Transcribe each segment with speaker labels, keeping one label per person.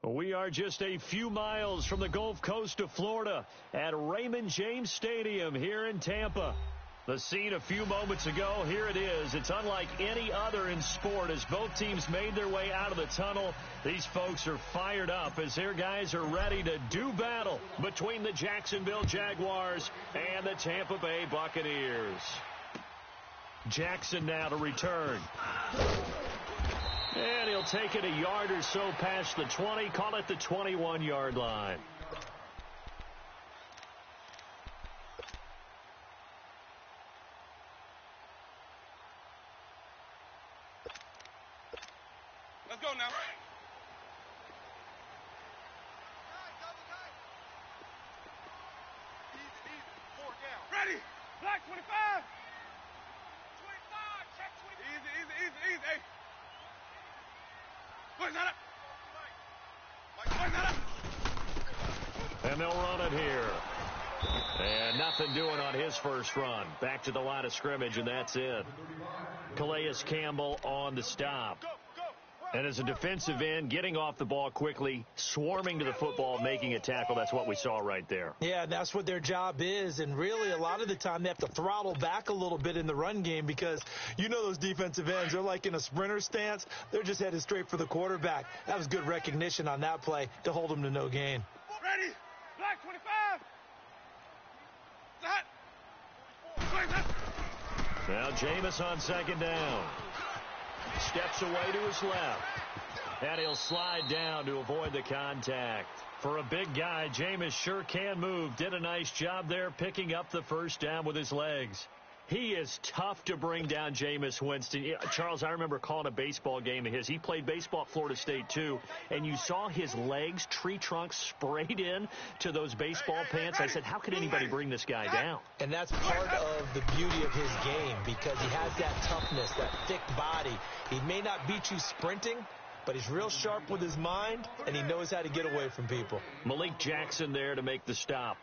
Speaker 1: We are just a few miles from the Gulf Coast of Florida at Raymond James Stadium here in Tampa. The scene a few moments ago, here it is. It's unlike any other in sport as both teams made their way out of the tunnel. These folks are fired up as their guys are ready to do battle between the Jacksonville Jaguars and the Tampa Bay Buccaneers. Jackson now to return. And he'll take it a yard or so past the 20, call it the 21-yard line.
Speaker 2: Let's go now. Easy. 4 down. Ready. Black 25. 25. Check 25. Easy. Hey.
Speaker 1: And they'll run it here. And nothing doing on his first run. Back to the line of scrimmage, and that's it. Calais Campbell on the stop. And as a defensive end, getting off the ball quickly, swarming to the football, making a tackle, that's what we saw right there.
Speaker 3: Yeah, that's what their job is. And really, a lot of the time, they have to throttle back a little bit in the run game because you know those defensive ends, they're like in a sprinter stance. They're just headed straight for the quarterback. That was good recognition on that play to hold them to no gain.
Speaker 2: Ready. Black 25.
Speaker 1: Now Jameis on second down. Steps away to his left. And he'll slide down to avoid the contact. For a big guy, Jameis sure can move. Did a nice job there picking up the first down with his legs. He is tough to bring down, Jameis Winston. Charles, I remember calling a baseball game of his. He played baseball at Florida State, too. And you saw his legs, tree trunks sprayed in to those baseball pants. I said, how could anybody bring this guy down?
Speaker 3: And that's part of the beauty of his game because he has that toughness, that thick body. He may not beat you sprinting, but he's real sharp with his mind, and he knows how to get away from people.
Speaker 1: Malik Jackson there to make the stop.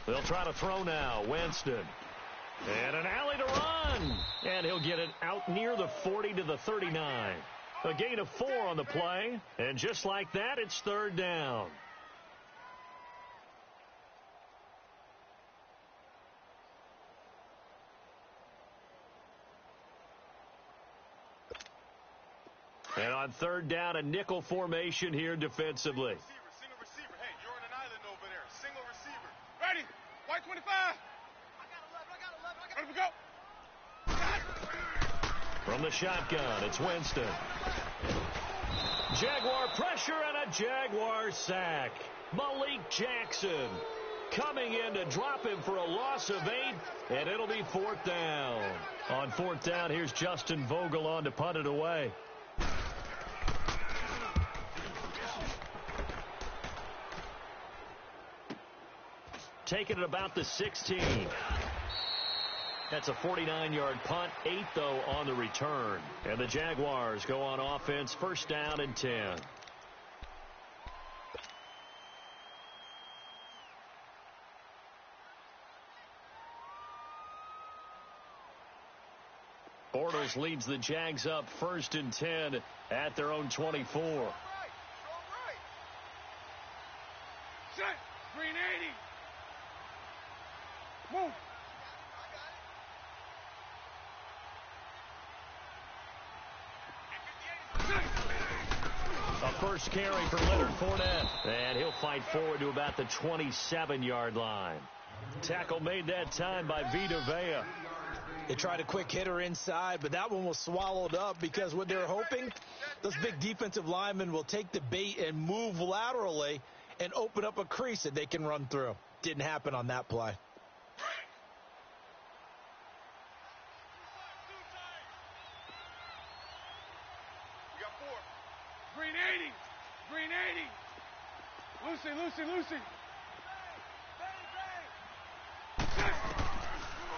Speaker 1: They'll try to throw now. Winston. And an alley to run. And he'll get it out near the 40 to the 39. A gain of 4 on the play. And just like that, it's third down. And on third down, a nickel formation here defensively.
Speaker 2: Single receiver. Hey, you're on an island over there. Single receiver. Ready. White 25. I got 11. Ready, go.
Speaker 1: From the shotgun, it's Winston. Jaguar pressure and a Jaguar sack. Malik Jackson coming in to drop him for a loss of 8, and it'll be fourth down. On fourth down, here's Justin Vogel on to punt it away. Taking it about the 16. That's a 49-yard punt, 8, though, on the return. And the Jaguars go on offense, first down and 10. Bortles leads the Jags up first and 10 at their own 24.
Speaker 2: Set. Green 80. Move.
Speaker 1: A first carry for Leonard Fournette. And he'll fight forward to about the 27-yard line. Tackle made that time by Vita Vea.
Speaker 3: They tried a quick hitter inside, but that one was swallowed up because what they're hoping, those big defensive linemen will take the bait and move laterally and open up a crease that they can run through. Didn't happen on that play.
Speaker 2: We got 4. Green 80. Green 80. Lucy.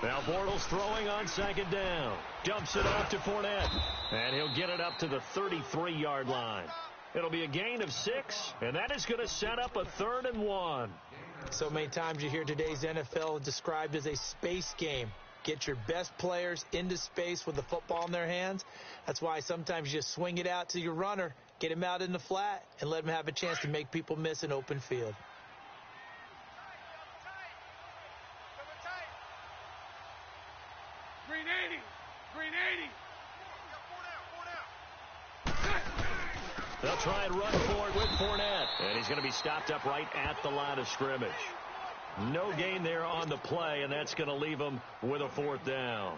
Speaker 1: Now Bortles throwing on second down. Dumps it off to Fournette. And he'll get it up to the 33-yard line. It'll be a gain of 6, and that is going to set up a 3rd and 1.
Speaker 3: So many times you hear today's NFL described as a space game. Get your best players into space with the football in their hands. That's why sometimes you just swing it out to your runner, get him out in the flat, and let him have a chance to make people miss an open field.
Speaker 2: Green 80. Green 80.
Speaker 1: They'll try and run for it with Fournette. And he's going to be stopped up right at the line of scrimmage. No gain there on the play, and that's going to leave him with a 4th down.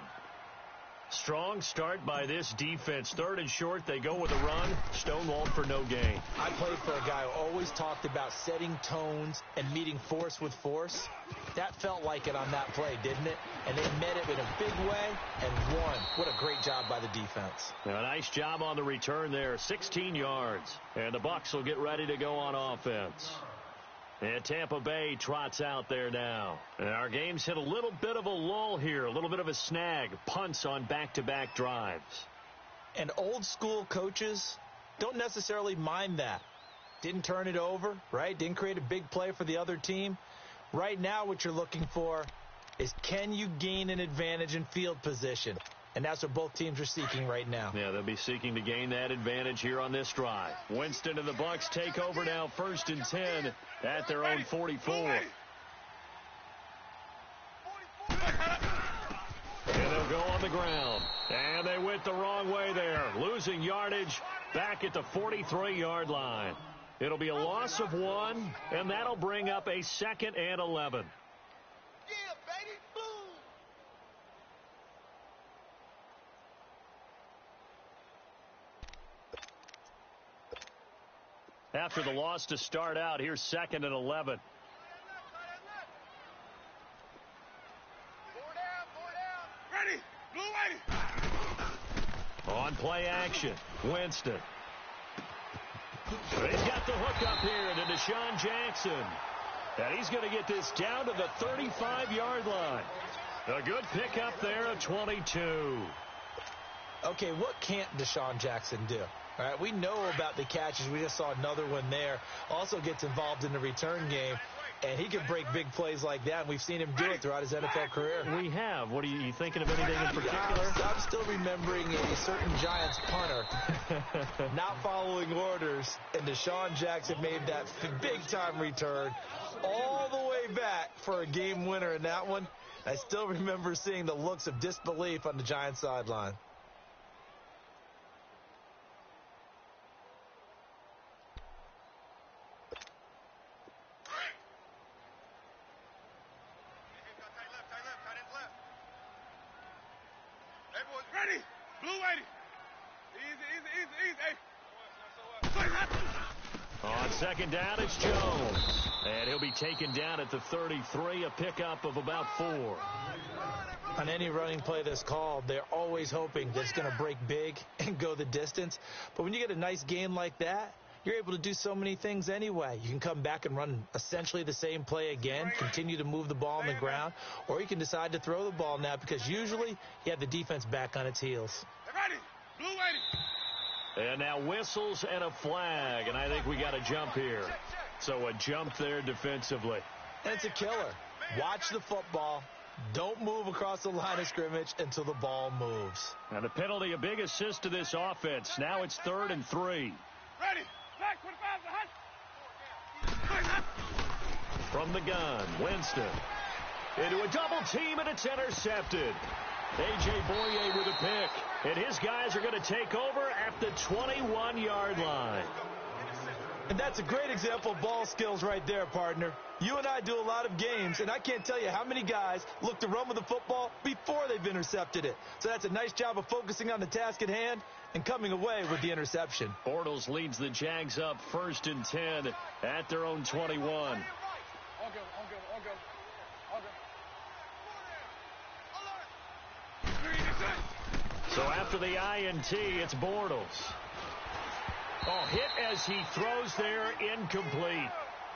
Speaker 1: Strong start by this defense. 3rd and short, they go with a run. Stonewalled for no gain.
Speaker 3: I played for a guy who always talked about setting tones and meeting force with force. That felt like it on that play, didn't it? And they met it in a big way and won. What a great job by the defense.
Speaker 1: A nice job on the return there. 16 yards. And the Bucs will get ready to go on offense. And Tampa Bay trots out there now. And our game's hit a little bit of a lull here, a little bit of a snag. Punts on back-to-back drives.
Speaker 3: And old school coaches don't necessarily mind that. Didn't turn it over, right? Didn't create a big play for the other team. Right now what you're looking for is, can you gain an advantage in field position? And that's what both teams are seeking right now.
Speaker 1: Yeah, they'll be seeking to gain that advantage here on this drive. Winston and the Bucs take over now, 1st and 10 at their own 44. And they'll go on the ground. And they went the wrong way there, losing yardage back at the 43-yard line. It'll be a loss of 1, and that'll bring up a 2nd and 11. After the loss to start out, here's 2nd and 11.
Speaker 2: Ready. Blue 80.
Speaker 1: On play action, Winston. He's got the hook up here to Deshaun Jackson. And he's going to get this down to the 35-yard line. A good pickup there of 22.
Speaker 3: Okay, what can't Deshaun Jackson do? All right, we know about the catches. We just saw another one there. Also gets involved in the return game, and he can break big plays like that. And we've seen him do it throughout his NFL career.
Speaker 1: We have. What are you thinking of anything in particular?
Speaker 3: I'm still remembering a certain Giants punter not following orders, and Deshaun Jackson made that big-time return all the way back for a game winner in that one. I still remember seeing the looks of disbelief on the Giants sideline.
Speaker 2: Ready. Blue 80. Easy.
Speaker 1: On 2nd down, it's Jones. And he'll be taken down at the 33, a pickup of about 4.
Speaker 3: On any running play that's called, they're always hoping that it's going to break big and go the distance. But when you get a nice gain like that, you're able to do so many things anyway. You can come back and run essentially the same play again, continue to move the ball on the ground, or you can decide to throw the ball now because usually you have the defense back on its heels.
Speaker 2: Ready. Blue 80.
Speaker 1: And now whistles and a flag, and I think we got a jump here. So a jump there defensively.
Speaker 3: And it's a killer. Watch the football. Don't move across the line of scrimmage until the ball moves.
Speaker 1: Now the penalty, a big assist to this offense. Now it's 3rd and 3.
Speaker 2: Ready. Black 25
Speaker 1: From the gun, Winston. Into a double team, and it's intercepted. A.J. Boye with a pick. And his guys are going to take over at the 21-yard line.
Speaker 3: And that's a great example of ball skills right there, partner. You and I do a lot of games, and I can't tell you how many guys look to run with the football before they've intercepted it. So that's a nice job of focusing on the task at hand and coming away with the interception.
Speaker 1: Bortles leads the Jags up 1st and 10 at their own 21.
Speaker 2: All go.
Speaker 1: So after the INT, it's Bortles. Oh, hit as he throws there, incomplete.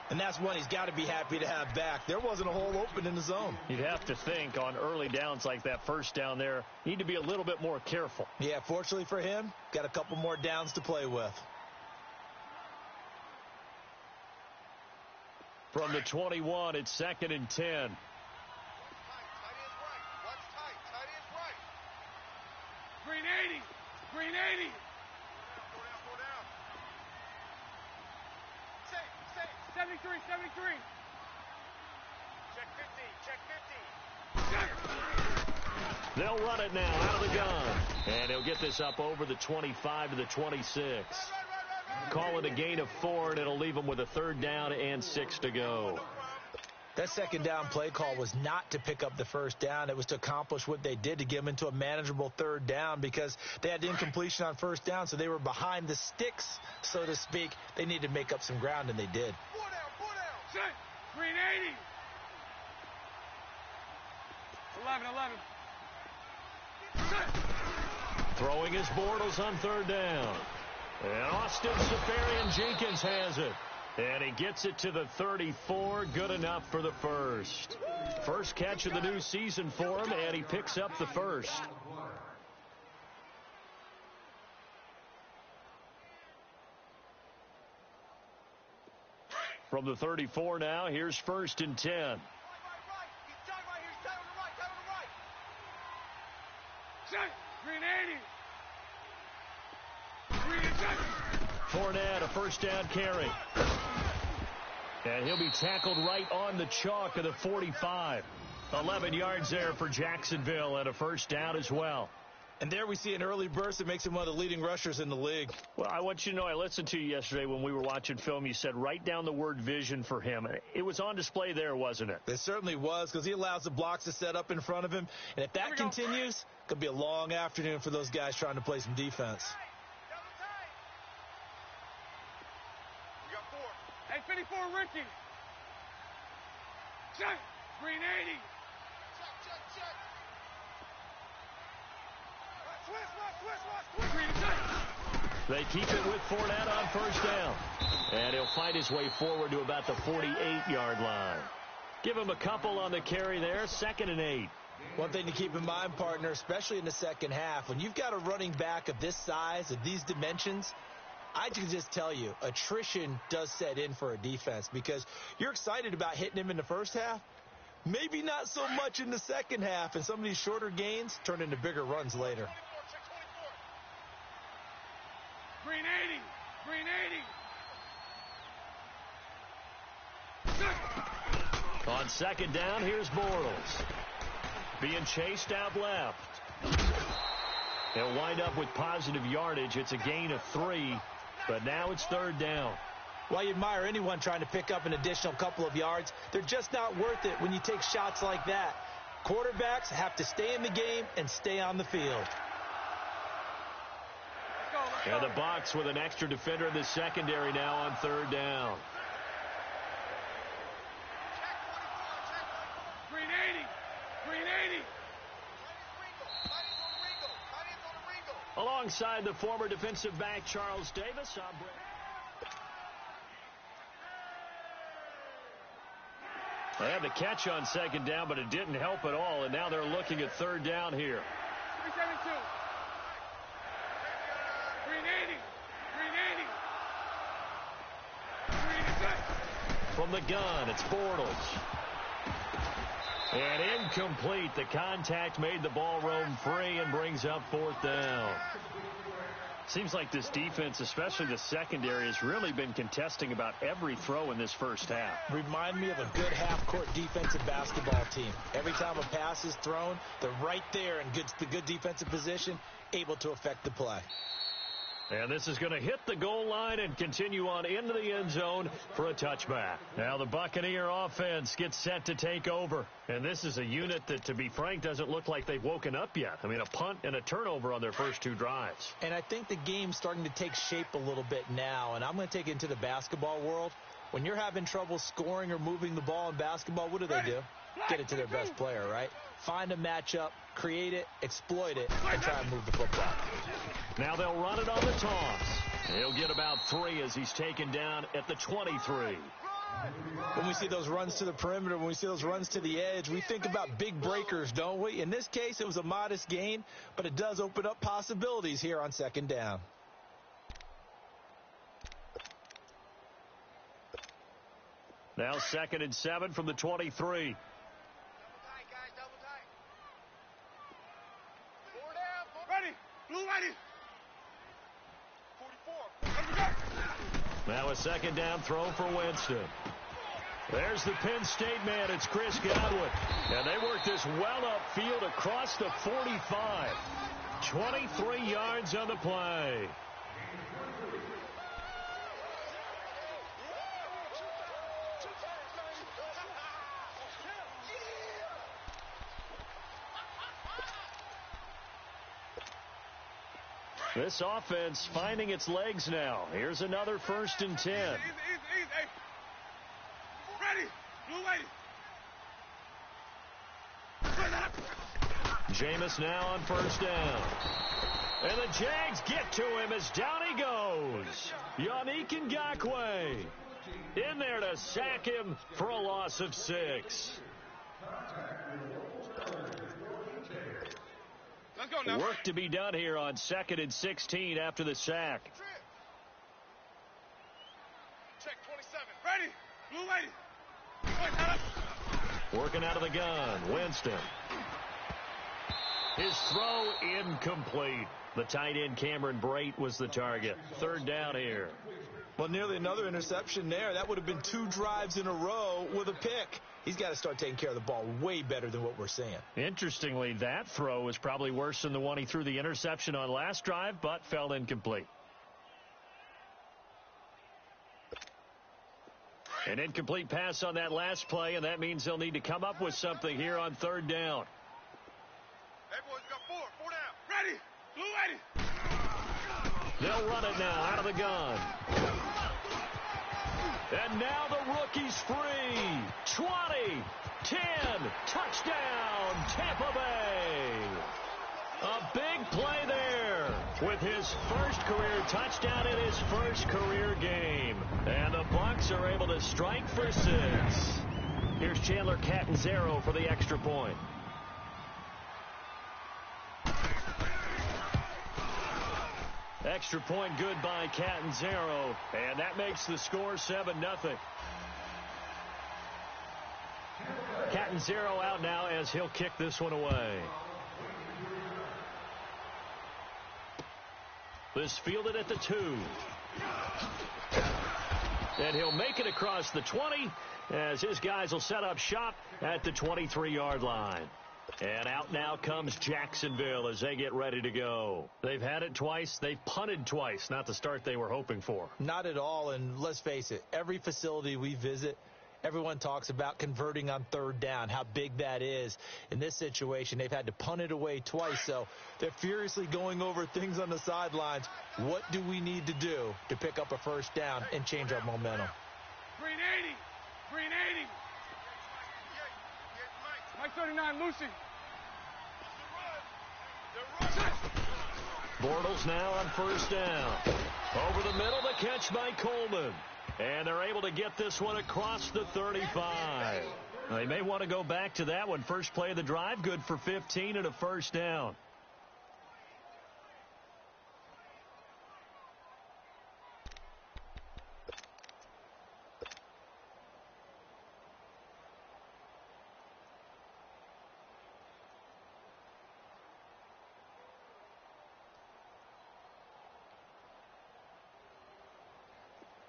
Speaker 3: And that's one he's got to be happy to have back. There wasn't a hole open in the zone.
Speaker 1: You'd have to think on early downs like that, 1st down there, need to be a little bit more careful.
Speaker 3: Yeah, fortunately for him, got a couple more downs to play with.
Speaker 1: From the 21, it's 2nd and 10.
Speaker 2: Tight end right. Watch tight. Tight end right. Green 80. Green 80. Go down. Safe. 73. Check 50.
Speaker 1: They'll run it now out of the gun. And he'll get this up over the 25 to the 26. Call it a gain of 4, and it'll leave them with a 3rd down and 6 to go.
Speaker 3: That 2nd down play call was not to pick up the 1st down. It was to accomplish what they did, to get them into a manageable 3rd down, because they had incompletion on 1st down, so they were behind the sticks, so to speak. They needed to make up some ground, and they did.
Speaker 2: 4 down. Set. Green 80. 11. Set.
Speaker 1: Throwing his Bortles on 3rd down. And Austin Safarian Jenkins has it. And he gets it to the 34. Good enough for the first. First catch of the new season for him, and he picks up the first. From the 34 now, here's 1st and 10.
Speaker 2: He's tight right here. He's tight on the right. Set. Green 80.
Speaker 1: Fournette, a 1st down carry. And he'll be tackled right on the chalk of the 45. 11 yards there for Jacksonville, and a 1st down as well.
Speaker 3: And there we see an early burst that makes him one of the leading rushers in the league.
Speaker 1: Well, I want you to know, I listened to you yesterday when we were watching film. You said write down the word vision for him. It was on display there, wasn't it?
Speaker 3: It certainly was, because he allows the blocks to set up in front of him. And if that continues, it could be a long afternoon for those guys trying to play some defense.
Speaker 2: We got 4. Hey, 54, Ricky. Check. Green 80. Check. Twist. Green check.
Speaker 1: They keep it with Fournette on 1st down. And he'll fight his way forward to about the 48-yard line. Give him a couple on the carry there. 2nd and 8.
Speaker 3: One thing to keep in mind, partner, especially in the second half, when you've got a running back of this size, of these dimensions, I can just tell you, attrition does set in for a defense, because you're excited about hitting him in the first half, maybe not so much in the second half, and some of these shorter gains turn into bigger runs later.
Speaker 2: Green 80.
Speaker 1: On 2nd down, here's Bortles. Being chased out left. He'll wind up with positive yardage. It's a gain of 3, but now it's 3rd down.
Speaker 3: Well, you admire anyone trying to pick up an additional couple of yards. They're just not worth it when you take shots like that. Quarterbacks have to stay in the game and stay on the field.
Speaker 1: And the Bucs with an extra defender in the secondary now on 3rd down. Alongside the former defensive back Charles Davis. They had the catch on 2nd down, but it didn't help at all, and now they're looking at 3rd down here.
Speaker 2: 372. Green 80.
Speaker 1: From the gun, it's Bortles. And incomplete. The contact made the ball roam free and brings up 4th down. Seems like this defense, especially the secondary, has really been contesting about every throw in this first half.
Speaker 3: Remind me of a good half-court defensive basketball team. Every time a pass is thrown, they're right there in good defensive position, able to affect the play.
Speaker 1: And this is going to hit the goal line and continue on into the end zone for a touchback. Now the Buccaneer offense gets set to take over. And this is a unit that, to be frank, doesn't look like they've woken up yet. I mean, a punt and a turnover on their first 2 drives.
Speaker 3: And I think the game's starting to take shape a little bit now. And I'm going to take it into the basketball world. When you're having trouble scoring or moving the ball in basketball, what do? Get it to their best player, right? Find a matchup, create it, exploit it, and try and move the football.
Speaker 1: Now they'll run it on the toss. He'll get about 3 as he's taken down at the 23.
Speaker 3: When we see those runs to the perimeter, when we see those runs to the edge, we think about big breakers, don't we? In this case, it was a modest gain, but it does open up possibilities here on 2nd down.
Speaker 1: Now 2nd and 7 from the 23.
Speaker 2: Double tight, guys, double tight. Four down. Ready. Blue ready. 44.
Speaker 1: Now a 2nd down throw for Winston. There's the Penn State man. It's Chris Godwin. And they work this well upfield across the 45. 23 yards on the play. This offense finding its legs now. Here's another 1st and 10.
Speaker 2: Easy. Ready. Blue ready.
Speaker 1: Jameis now on 1st down. And the Jags get to him as down he goes. Yannick Ngakoue in there to sack him for a loss of 6.
Speaker 2: Let's go now.
Speaker 1: Work to be done here on 2nd and 16 after the sack.
Speaker 2: Check 27. Ready. Blue ready.
Speaker 1: Working out of the gun. Winston. His throw incomplete. The tight end Cameron Brate was the target. 3rd down here.
Speaker 3: Well, nearly another interception there. That would have been 2 drives in a row with a pick. He's got to start taking care of the ball way better than what we're seeing.
Speaker 1: Interestingly, that throw was probably worse than the one he threw the interception on last drive, but fell incomplete. An incomplete pass on that last play, and that means they'll need to come up with something here on 3rd down.
Speaker 2: Hey, boys, we got 4 down. Ready. Blue ready.
Speaker 1: They'll run it now out of the gun. And now the rookie's free. 20, 10, touchdown, Tampa Bay. A big play there with his first career touchdown in his first career game. And the Bucs are able to strike for 6. Here's Chandler Catanzaro for the extra point. Extra point good by Catanzaro, and that makes the score 7-0. Catanzaro out now as he'll kick this one away. This fielded at the 2. And he'll make it across the 20 as his guys will set up shop at the 23-yard line. And out now comes Jacksonville as they get ready to go. They've had it twice. They've punted twice. Not the start they were hoping for.
Speaker 3: Not at all, and let's face it, every facility we visit, everyone talks about converting on 3rd down, how big that is. In this situation, they've had to punt it away twice, so they're furiously going over things on the sidelines. What do we need to do to pick up a 1st down and change our momentum?
Speaker 2: Green 80. Green 80. Mike 39, Lucy.
Speaker 1: Bortles now on 1st down. Over the middle, the catch by Coleman. And they're able to get this one across the 35. They may want to go back to that one. First play of the drive, good for 15 and a 1st down.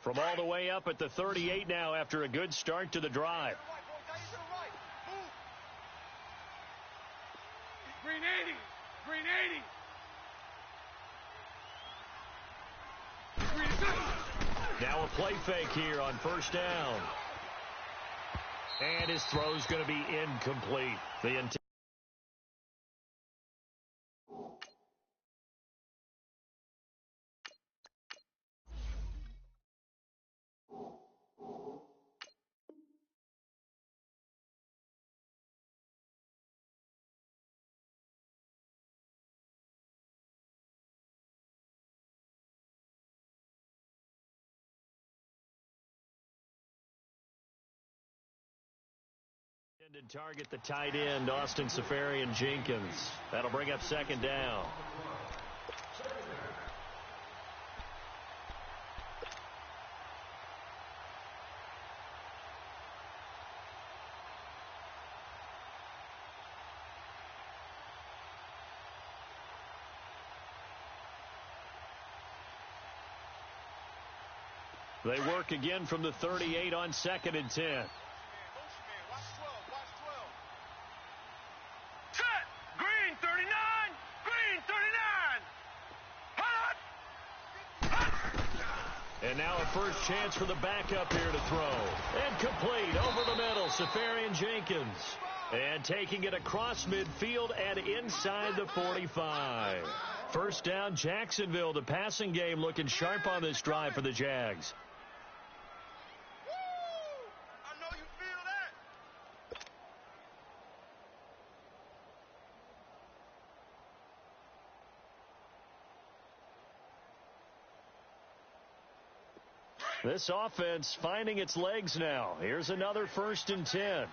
Speaker 1: From all the way up at the 38 now after a good start to the drive.
Speaker 2: Green 80. Green 80. Green 80.
Speaker 1: Now a play fake here on 1st down. And his throw's going to be incomplete. The intended target, the tight end, Austin Safarian-Jenkins. That'll bring up 2nd down. They work again from the 38 on 2nd and 10.
Speaker 2: Motion man, watch 12, watch 12.
Speaker 4: Set! Green 39! Green 39! Hot!
Speaker 1: And now a first chance for the backup here to throw. And complete over the middle, Safarian Jenkins. And taking it across midfield and inside the 45. First down, Jacksonville. The passing game looking sharp on this drive for the Jags.
Speaker 2: Woo! I know you feel that.
Speaker 1: This offense finding its legs now. Here's another 1st and 10.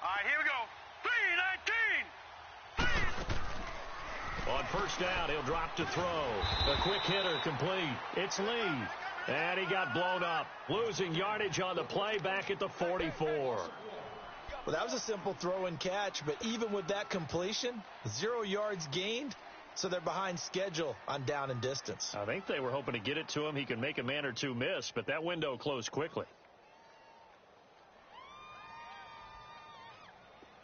Speaker 4: All right, here we go. 3-19.
Speaker 1: On first down, he'll drop to throw. A quick hitter complete. It's Lee. And he got blown up. Losing yardage on the play back at the 44.
Speaker 3: Well, that was a simple throw and catch, but even with that completion, 0 yards gained, so they're behind schedule on down and distance.
Speaker 1: I think they were hoping to get it to him. He could make a man or two miss, but that window closed quickly.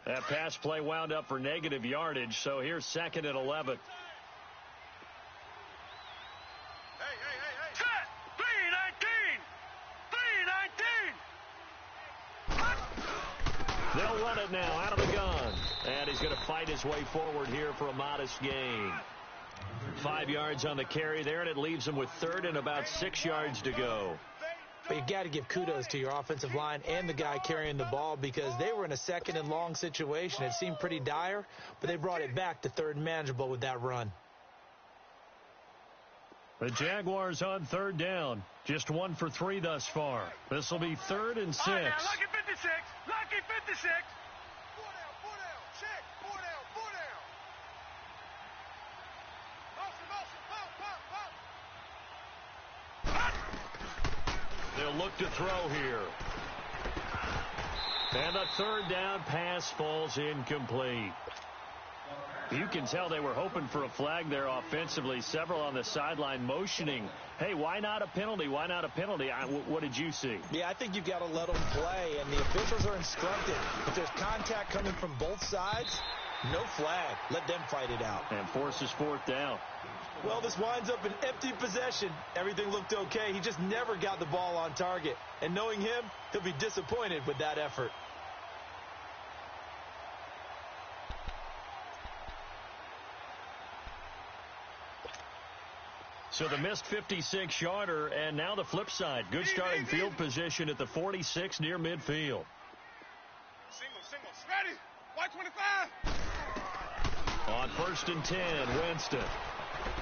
Speaker 1: That pass play wound up for negative yardage, so here's 2nd and 11.
Speaker 2: Hey.
Speaker 4: Set! 3-19. 3-19.
Speaker 1: They'll run it now out of the gun. And he's going to fight his way forward here for a modest gain. 5 yards on the carry there, and it leaves him with 3rd and about 6 yards to go.
Speaker 3: But you got to give kudos to your offensive line and the guy carrying the ball because they were in a 2nd and long situation. It seemed pretty dire, but they brought it back to 3rd and manageable with that run.
Speaker 1: The Jaguars on 3rd down. Just 1 for 3 thus far. This will be 3rd and 6.
Speaker 4: All right, now, lucky 56. Lucky 56.
Speaker 2: 4 down, check. 4 down. Motion, pop.
Speaker 1: They'll look to throw here. And the 3rd down pass falls incomplete. You can tell they were hoping for a flag there offensively. Several on the sideline motioning, hey, why not a penalty? Why not a penalty? What did you see?
Speaker 3: Yeah, I think you've got to let them play, and the officials are instructed. If there's contact coming from both sides, no flag. Let them fight it out.
Speaker 1: And forces 4th down.
Speaker 3: Well, this winds up an empty possession. Everything looked okay. He just never got the ball on target. And knowing him, he'll be disappointed with that effort.
Speaker 1: So the missed 56-yarder, and now the flip side. Good starting field position at the 46 near midfield.
Speaker 2: Single. Ready. White 25.
Speaker 1: On 1st and 10, Winston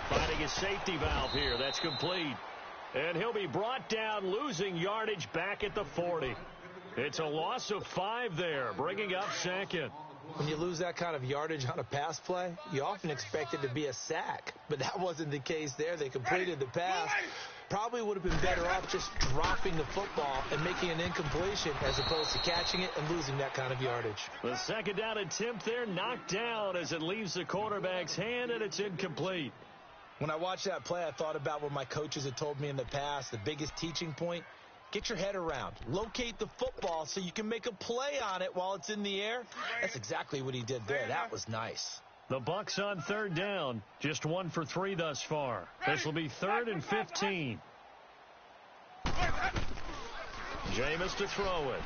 Speaker 1: finding his safety valve here. That's complete. And he'll be brought down, losing yardage back at the 40. It's a loss of 5 there, bringing up 2nd.
Speaker 3: When you lose that kind of yardage on a pass play, you often expect it to be a sack. But that wasn't the case there. They completed the pass. Probably would have been better off just dropping the football and making an incompletion as opposed to catching it and losing that kind of yardage.
Speaker 1: The 2nd down attempt there knocked down as it leaves the quarterback's hand, and it's incomplete.
Speaker 3: When I watched that play, I thought about what my coaches had told me in the past. The biggest teaching point, get your head around. Locate the football so you can make a play on it while it's in the air. That's exactly what he did there. That was nice.
Speaker 1: The Bucks on 3rd down. Just 1 for 3 thus far. This will be 3rd and 15. Jameis to throw it.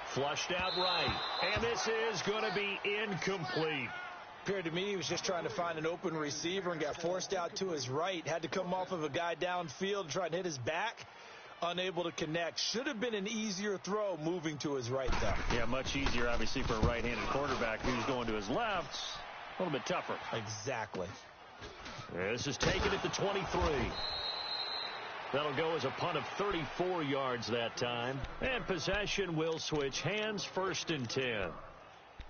Speaker 1: Flushed out right. And this is going to be incomplete.
Speaker 3: Appeared to me he was just trying to find an open receiver and got forced out to his right. Had to come off of a guy downfield and try and hit his back. Unable to connect. Should have been an easier throw moving to his right, though.
Speaker 1: Yeah, much easier, obviously, for a right-handed quarterback who's going to his left. A little bit tougher.
Speaker 3: Exactly.
Speaker 1: This is taken at the 23. That'll go as a punt of 34 yards that time. And possession will switch hands, 1st and 10.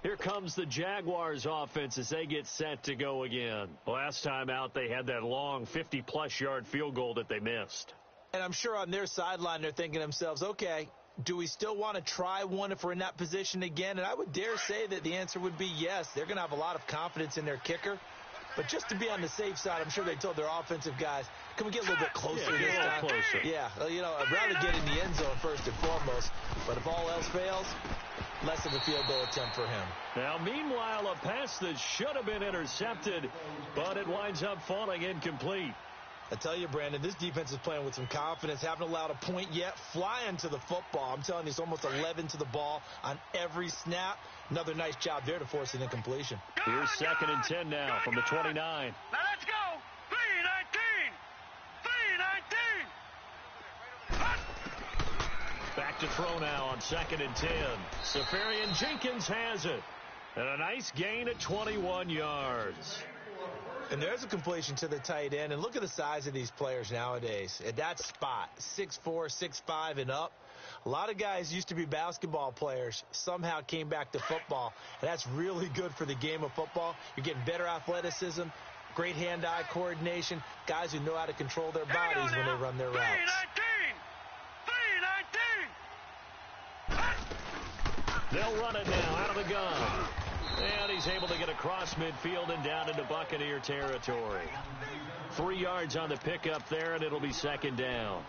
Speaker 1: Here comes the Jaguars offense as they get set to go again. Last time out, they had that long 50-plus yard field goal that they missed.
Speaker 3: And I'm sure on their sideline they're thinking to themselves, okay, do we still want to try one if we're in that position again? And I would dare say that the answer would be yes. They're going to have a lot of confidence in their kicker. But just to be on the safe side, I'm sure they told their offensive guys, can we get a little bit closer
Speaker 1: Yeah,
Speaker 3: this
Speaker 1: get a
Speaker 3: time?
Speaker 1: little closer.
Speaker 3: Yeah, I'd rather get in the end zone first and foremost. But if all else fails, less of a field goal attempt for him.
Speaker 1: Now, meanwhile, a pass that should have been intercepted, but it winds up falling incomplete.
Speaker 3: I tell you, Brandon, this defense is playing with some confidence. Haven't allowed a point yet. Flying to the football. I'm telling you, it's almost 11 to the ball on every snap. Another nice job there to force an incompletion.
Speaker 1: Here's 2nd and 10 now from the 29.
Speaker 4: Now let's go. 3-19.
Speaker 1: Back to throw now on 2nd and 10. Safarian Jenkins has it. And a nice gain at 21 yards.
Speaker 3: And there's a completion to the tight end. And look at the size of these players nowadays. At that spot, 6'4", 6'5", and up. A lot of guys used to be basketball players, somehow came back to football. And that's really good for the game of football. You're getting better athleticism, great hand-eye coordination, guys who know how to control their bodies when they run their routes.
Speaker 4: 3-19.
Speaker 1: They'll run it now out of the gun. And he's able to get across midfield and down into Buccaneer territory. 3 yards on the pickup there, and it'll be 2nd down.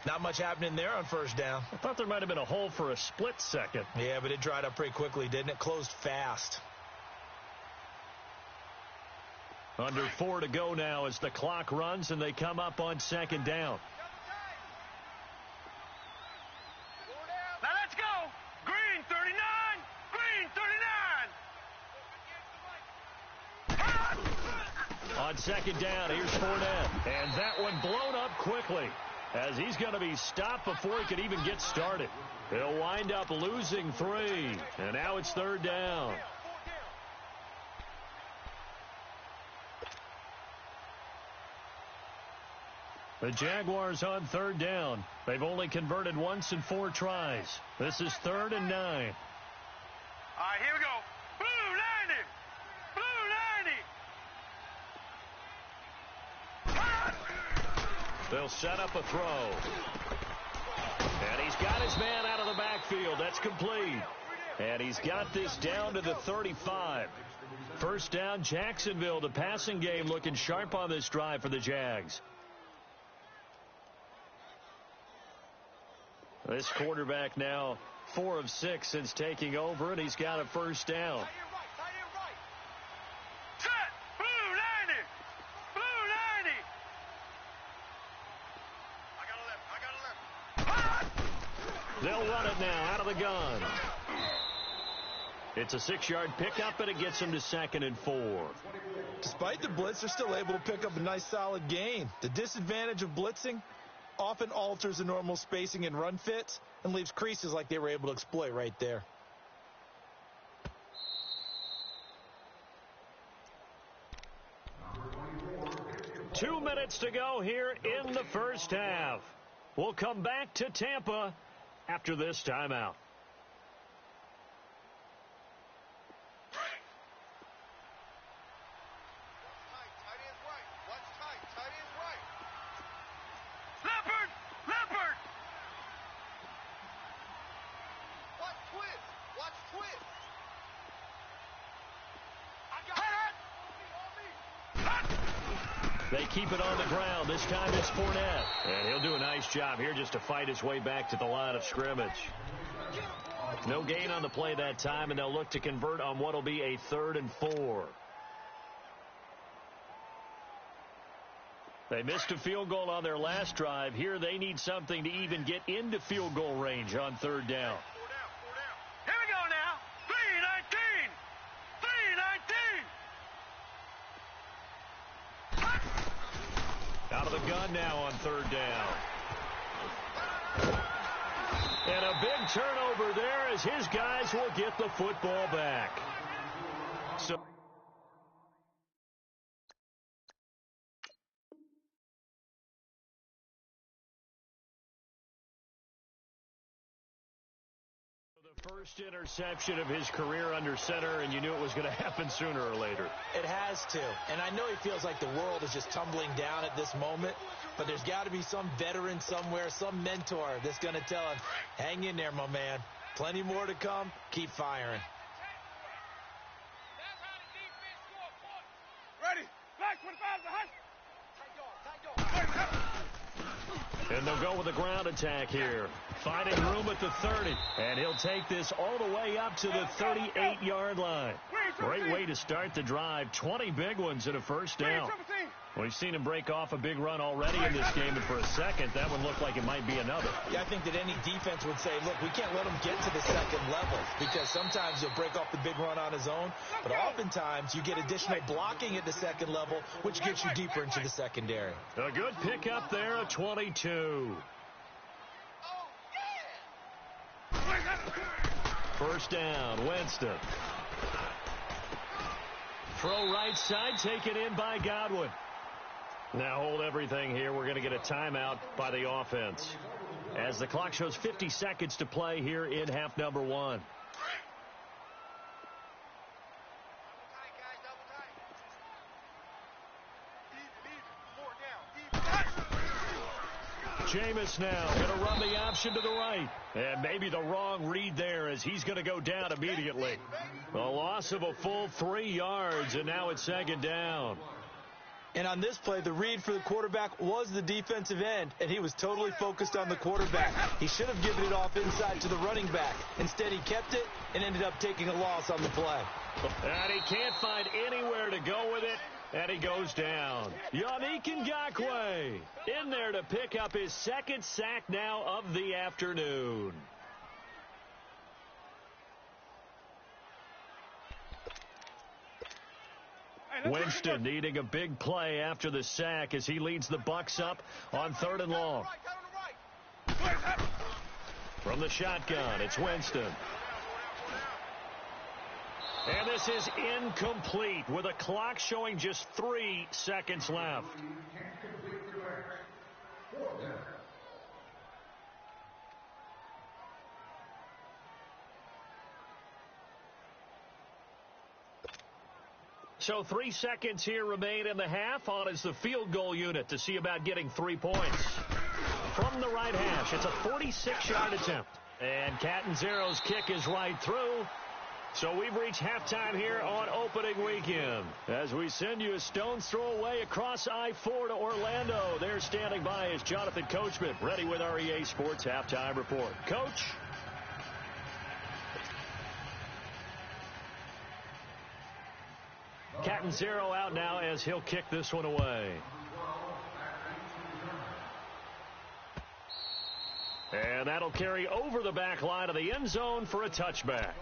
Speaker 3: Not much happening there on 1st down.
Speaker 1: I thought there might have been a hole for a split second.
Speaker 3: Yeah, but it dried up pretty quickly, didn't it? Closed fast.
Speaker 1: Under 4 to go now as the clock runs, and they come up on 2nd down.
Speaker 4: Now let's go. Green 39. Green 39.
Speaker 1: On 2nd down, here's Fournette. And that one blown up quickly as he's going to be stopped before he could even get started. He'll wind up losing 3. And now it's 3rd down. The Jaguars on 3rd down. They've only converted once in 4 tries. This is 3rd and 9.
Speaker 4: All right, here we go. Blue 90.
Speaker 1: They'll set up a throw. And he's got his man out of the backfield. That's complete. And he's got this down to the 35. 1st down, Jacksonville. The passing game looking sharp on this drive for the Jags. This quarterback now 4 of 6 since taking over, and he's got a 1st down.
Speaker 4: Set. Blue 90. Blue 90.
Speaker 1: They'll run it now out of the gun. It's a 6-yard pickup, and it gets him to 2nd and 4.
Speaker 3: Despite the blitz, they're still able to pick up a nice solid gain. The disadvantage of blitzing often alters the normal spacing and run fits and leaves creases like they were able to exploit right there.
Speaker 1: Two minutes to go here in the 1st half. We'll come back to Tampa after this timeout. They keep it on the ground. This time it's Fournette. And he'll do a nice job here just to fight his way back to the line of scrimmage. No gain on the play that time, and they'll look to convert on what will be a 3rd and 4. They missed a field goal on their last drive. Here they need something to even get into field goal range on 3rd down.
Speaker 4: Here we go now. 3-19. 3-19.
Speaker 1: Out of the gun now on 3rd down. And a big turnover there as his guys will get the football back. So the first interception of his career under center, and you knew it was going to happen sooner or later.
Speaker 3: It has to. And I know he feels like the world is just tumbling down at this moment, but there's got to be some veteran somewhere, some mentor that's going to tell him, hang in there, my man. Plenty more to come. Keep firing.
Speaker 2: Ready?
Speaker 1: And they'll go with a ground attack here. Finding room at the 30. And he'll take this all the way up to the 38-yard line. Great way to start the drive. 20 big ones and a first down. We've seen him break off a big run already in this game, and for a second, that one looked like it might be another.
Speaker 3: Yeah, I think that any defense would say, look, we can't let him get to the second level, because sometimes he'll break off the big run on his own, but oftentimes you get additional blocking at the second level, which gets you deeper into the secondary.
Speaker 1: A good pickup there, a 22. First down, Winston. Throw right side, taken in by Godwin. Now hold everything here. We're going to get a timeout by the offense, as the clock shows 50 seconds to play here in half number 1. Jameis now going to run the option to the right. And maybe the wrong read there, as he's going to go down immediately. A loss of a full 3 yards, and now it's second down.
Speaker 3: And on this play, the read for the quarterback was the defensive end, and he was totally focused on the quarterback. He should have given it off inside to the running back. Instead, he kept it and ended up taking a loss on the play.
Speaker 1: And he can't find anywhere to go with it, and he goes down. Yannick Ngakoue in there to pick up his second sack now of the afternoon. Winston needing a big play after the sack as he leads the Bucs up on 3rd and long. From the shotgun, it's Winston. And this is incomplete with a clock showing just 3 seconds left. So 3 seconds here remain in the half. On is the field goal unit to see about getting 3 points. From the right hash, it's a 46-yard attempt. And Catanzaro's kick is right through. So we've reached halftime here on opening weekend, as we send you a stone's throw away across I-4 to Orlando. There standing by is Jonathan Coachman, ready with our EA Sports Halftime Report. Coach? Catanzaro out now as he'll kick this one away. And that'll carry over the back line of the end zone for a touchback.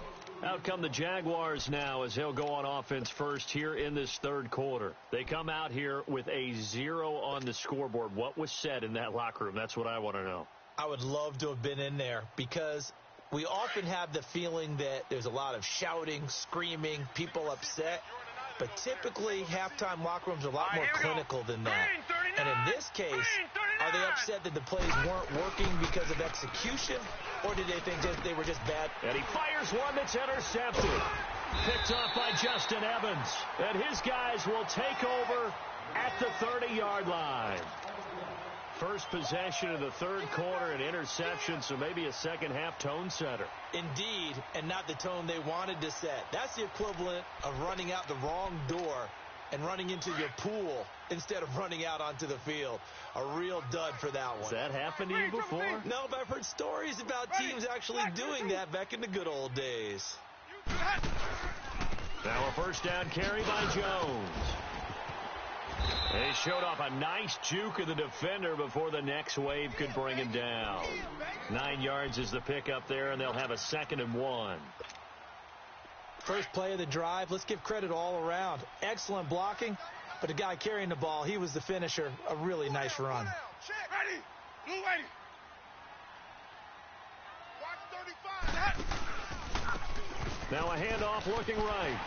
Speaker 1: Out come the Jaguars now as they'll go on offense first here in this third quarter. They come out here with a 0 on the scoreboard. What was said in that locker room? That's what I want to know.
Speaker 3: I would love to have been in there, because we often have the feeling that there's a lot of shouting, screaming, people upset. But typically, halftime locker rooms are a lot more clinical than that. And in this case, are they upset that the plays weren't working because of execution, or did they think that they were just bad?
Speaker 1: And he fires one that's intercepted. Picked off by Justin Evans. And his guys will take over at the 30-yard line. First possession of the third quarter, an interception, so maybe a second-half tone setter.
Speaker 3: Indeed, and not the tone they wanted to set. That's the equivalent of running out the wrong door and running into your pool instead of running out onto the field. A real dud for that one.
Speaker 1: Has that happened to you before?
Speaker 3: No, but I've heard stories about teams actually doing that back in the good old days.
Speaker 1: Now a first down carry by Jones. He showed off a nice juke of the defender before the next wave could bring him down. 9 yards is the pickup there, and they'll have a 2nd and 1.
Speaker 3: First play of the drive, let's give credit all around. Excellent blocking, but the guy carrying the ball, he was the finisher. A really nice run.
Speaker 2: Ready. Blue ready. Watch 35.
Speaker 1: Now a handoff looking right.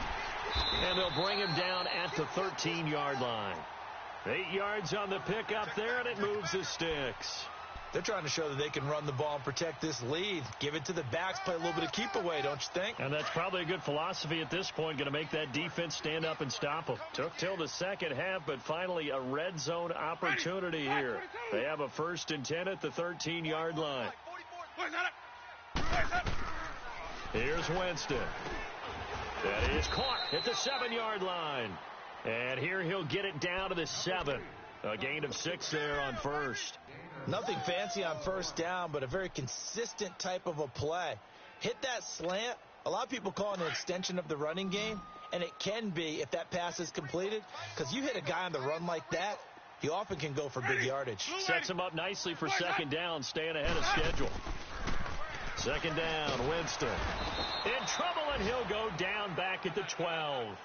Speaker 1: And they'll bring him down at the 13-yard line. 8 yards on the pickup there, and it moves the sticks.
Speaker 3: They're trying to show that they can run the ball and protect this lead. Give it to the backs, play a little bit of keep away, don't you think?
Speaker 1: And that's probably a good philosophy at this point, going to make that defense stand up and stop them. Took till the second half, but finally a red zone opportunity here. They have a 1st and 10 at the 13-yard line. Here's Winston. That is caught at the 7-yard line. And here he'll get it down to the 7. A gain of 6 there on first.
Speaker 3: Nothing fancy on first down, but a very consistent type of a play. Hit that slant. A lot of people call it an extension of the running game, and it can be if that pass is completed, because you hit a guy on the run like that, he often can go for big yardage.
Speaker 1: Sets him up nicely for second down, staying ahead of schedule. Second down, Winston. In trouble, and he'll go down back at the 12.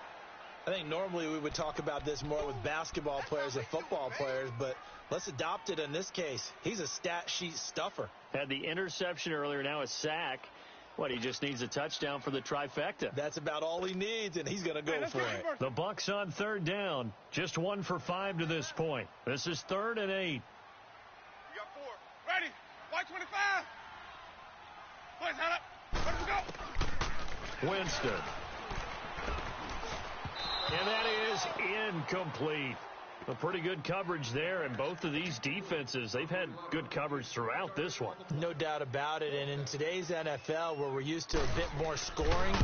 Speaker 3: I think normally we would talk about this more with basketball players and football players, but let's adopt it in this case. He's a stat sheet stuffer.
Speaker 1: Had the interception earlier, now a sack. What, he just needs a touchdown for the trifecta.
Speaker 3: That's about all he needs, and he's going to go for it.
Speaker 1: The Bucs on third down. Just 1 for 5 to this point. This is 3rd and 8.
Speaker 2: You got 4. Ready. White 25. Boys, head up. Ready to go.
Speaker 1: Winston. And that is incomplete. A pretty good coverage there, and both of these defenses, they've had good coverage throughout this one.
Speaker 3: No doubt about it, and in today's NFL, where we're used to a bit more scoring,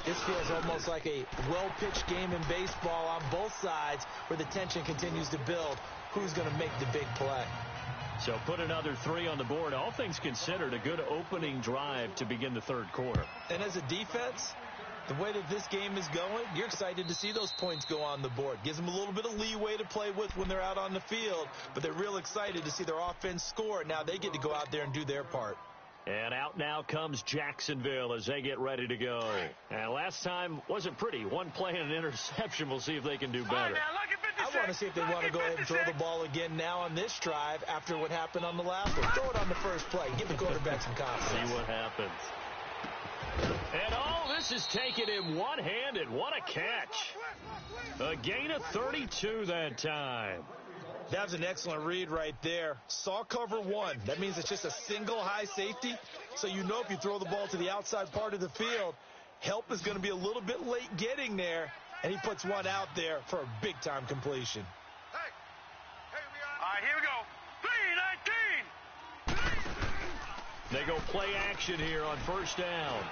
Speaker 3: this feels almost like a well-pitched game in baseball on both sides, where the tension continues to build. Who's going to make the big play?
Speaker 1: So put another 3 on the board. All things considered, a good opening drive to begin the third quarter.
Speaker 3: And as a defense, the way that this game is going, you're excited to see those points go on the board. Gives them a little bit of leeway to play with when they're out on the field, but they're real excited to see their offense score. Now they get to go out there and do their part.
Speaker 1: And out now comes Jacksonville as they get ready to go. And last time wasn't pretty. One play and an interception. We'll see if they can do better.
Speaker 3: I want to see if they want to go ahead and throw the ball again now on this drive after what happened on the last one. Throw it on the first play. Give the quarterback some confidence.
Speaker 1: See what happens. And this is taken in one-handed. What a catch. A gain of 32 that time.
Speaker 3: That was an excellent read right there. Saw cover 1. That means it's just a single high safety. So you know if you throw the ball to the outside part of the field, help is going to be a little bit late getting there. And he puts one out there for a big-time completion.
Speaker 4: All right, here we go. 3-19.
Speaker 1: They go play action here on first down.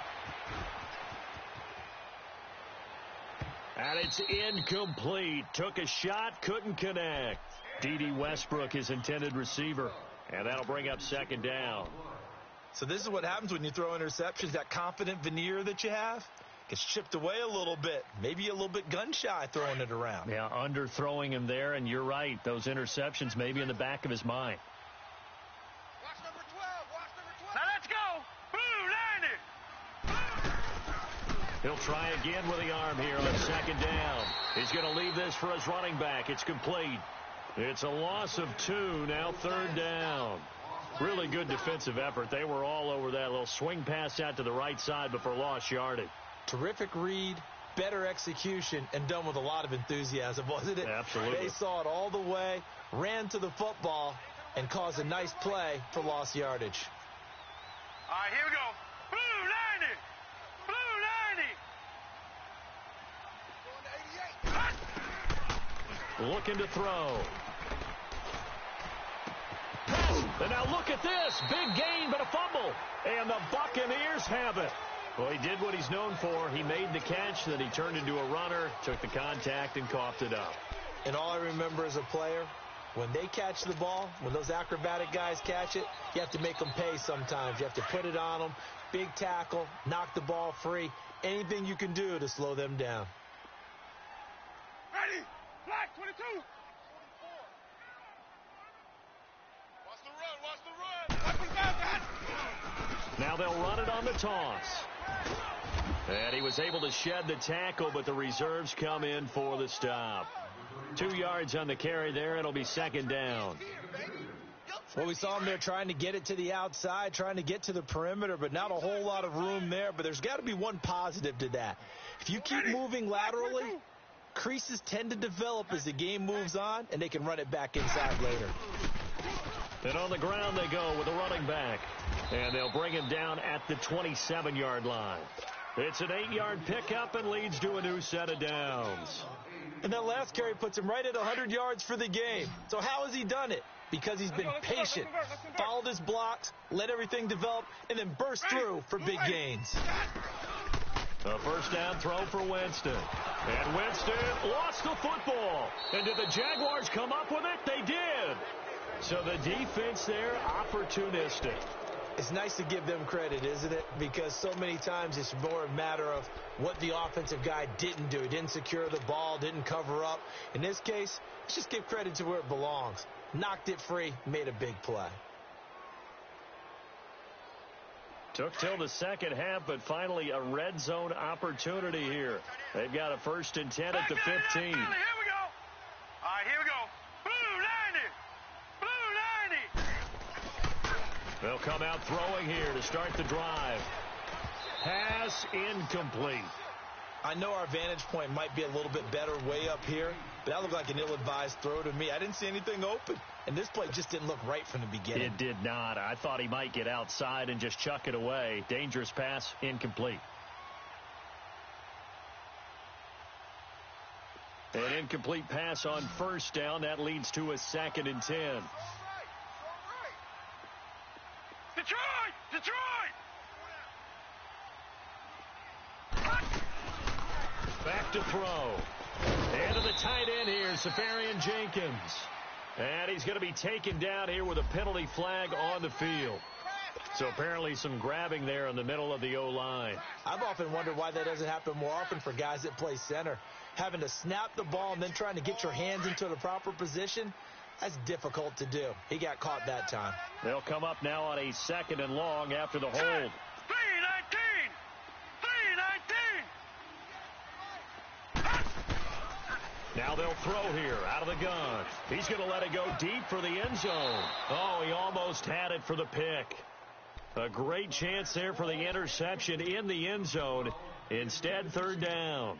Speaker 1: And it's incomplete. Took a shot, couldn't connect. D.D. Westbrook, his intended receiver. And that'll bring up second down.
Speaker 3: So this is what happens when you throw interceptions. That confident veneer that you have gets chipped away a little bit. Maybe a little bit gun-shy throwing it around.
Speaker 1: Yeah, underthrowing him there, and you're right. Those interceptions may be in the back of his mind.
Speaker 2: Watch number 12. Watch number 12.
Speaker 4: Now let's go. Boo, 90.
Speaker 1: He'll try again with the arm here on second down. He's going to leave this for his running back. It's complete. It's a loss of 2, now third down. Really good defensive effort. They were all over that little swing pass out to the right side before lost yardage.
Speaker 3: Terrific read, better execution, and done with a lot of enthusiasm, wasn't it?
Speaker 1: Absolutely.
Speaker 3: They saw it all the way, ran to the football, and caused a nice play for lost yardage.
Speaker 4: All right, here we go. Blue 90. Blue 90.
Speaker 1: Looking to throw. And now look at this. Big gain, but a fumble. And the Buccaneers have it. Well, he did what he's known for. He made the catch, then he turned into a runner, took the contact, and coughed it up.
Speaker 3: And all I remember as a player, when they catch the ball, when those acrobatic guys catch it, you have to make them pay sometimes. You have to put it on them, big tackle, knock the ball free, anything you can do to slow them down.
Speaker 2: Ready. Black 22. 24. Watch the run. Watch the run. Watch the run.
Speaker 1: Now they'll run it on the toss. And he was able to shed the tackle, but the reserves come in for the stop. 2 yards on the carry there. It'll be second down.
Speaker 3: Well, we saw him there trying to get it to the outside, trying to get to the perimeter, but not a whole lot of room there. But there's got to be one positive to that. If you keep moving laterally, creases tend to develop as the game moves on, and they can run it back inside later.
Speaker 1: And on the ground they go with a running back. And they'll bring him down at the 27-yard line. It's an 8-yard pickup and leads to a new set of downs.
Speaker 3: And that last carry puts him right at 100 yards for the game. So how has he done it? Because he's been patient, followed his blocks, let everything develop, and then burst through for big gains.
Speaker 1: A first down throw for Winston. And Winston lost the football. And did the Jaguars come up with it? They did. So the defense there, opportunistic.
Speaker 3: It's nice to give them credit, isn't it? Because so many times it's more a matter of what the offensive guy didn't do. He didn't secure the ball, didn't cover up. In this case, let's just give credit to where it belongs. Knocked it free, made a big play.
Speaker 1: Took till the second half, but finally a red zone opportunity here. They've got a 1st and 10 at the 15.
Speaker 4: Here we go. All right, here we go. Blue 90. Blue 90.
Speaker 1: They'll come out throwing here to start the drive. Pass incomplete.
Speaker 3: I know our vantage point might be a little bit better way up here, but that looked like an ill-advised throw to me. I didn't see anything open, and this play just didn't look right from the beginning.
Speaker 1: It did not. I thought he might get outside and just chuck it away. Dangerous pass, incomplete. An incomplete pass on 1st down. That leads to a 2nd and 10.
Speaker 4: Detroit!
Speaker 1: Back to throw. And to the tight end here, Safarian Jenkins. And he's going to be taken down here with a penalty flag on the field. So apparently some grabbing there in the middle of the O-line.
Speaker 3: I've often wondered why that doesn't happen more often for guys that play center. Having to snap the ball and then trying to get your hands into the proper position, that's difficult to do. He got caught that time.
Speaker 1: They'll come up now on a 2nd and long after the hold.
Speaker 4: 319.
Speaker 1: Now they'll throw here out of the gun. He's going to let it go deep for the end zone. Oh, he almost had it for the pick. A great chance there for the interception in the end zone. Instead, 3rd down.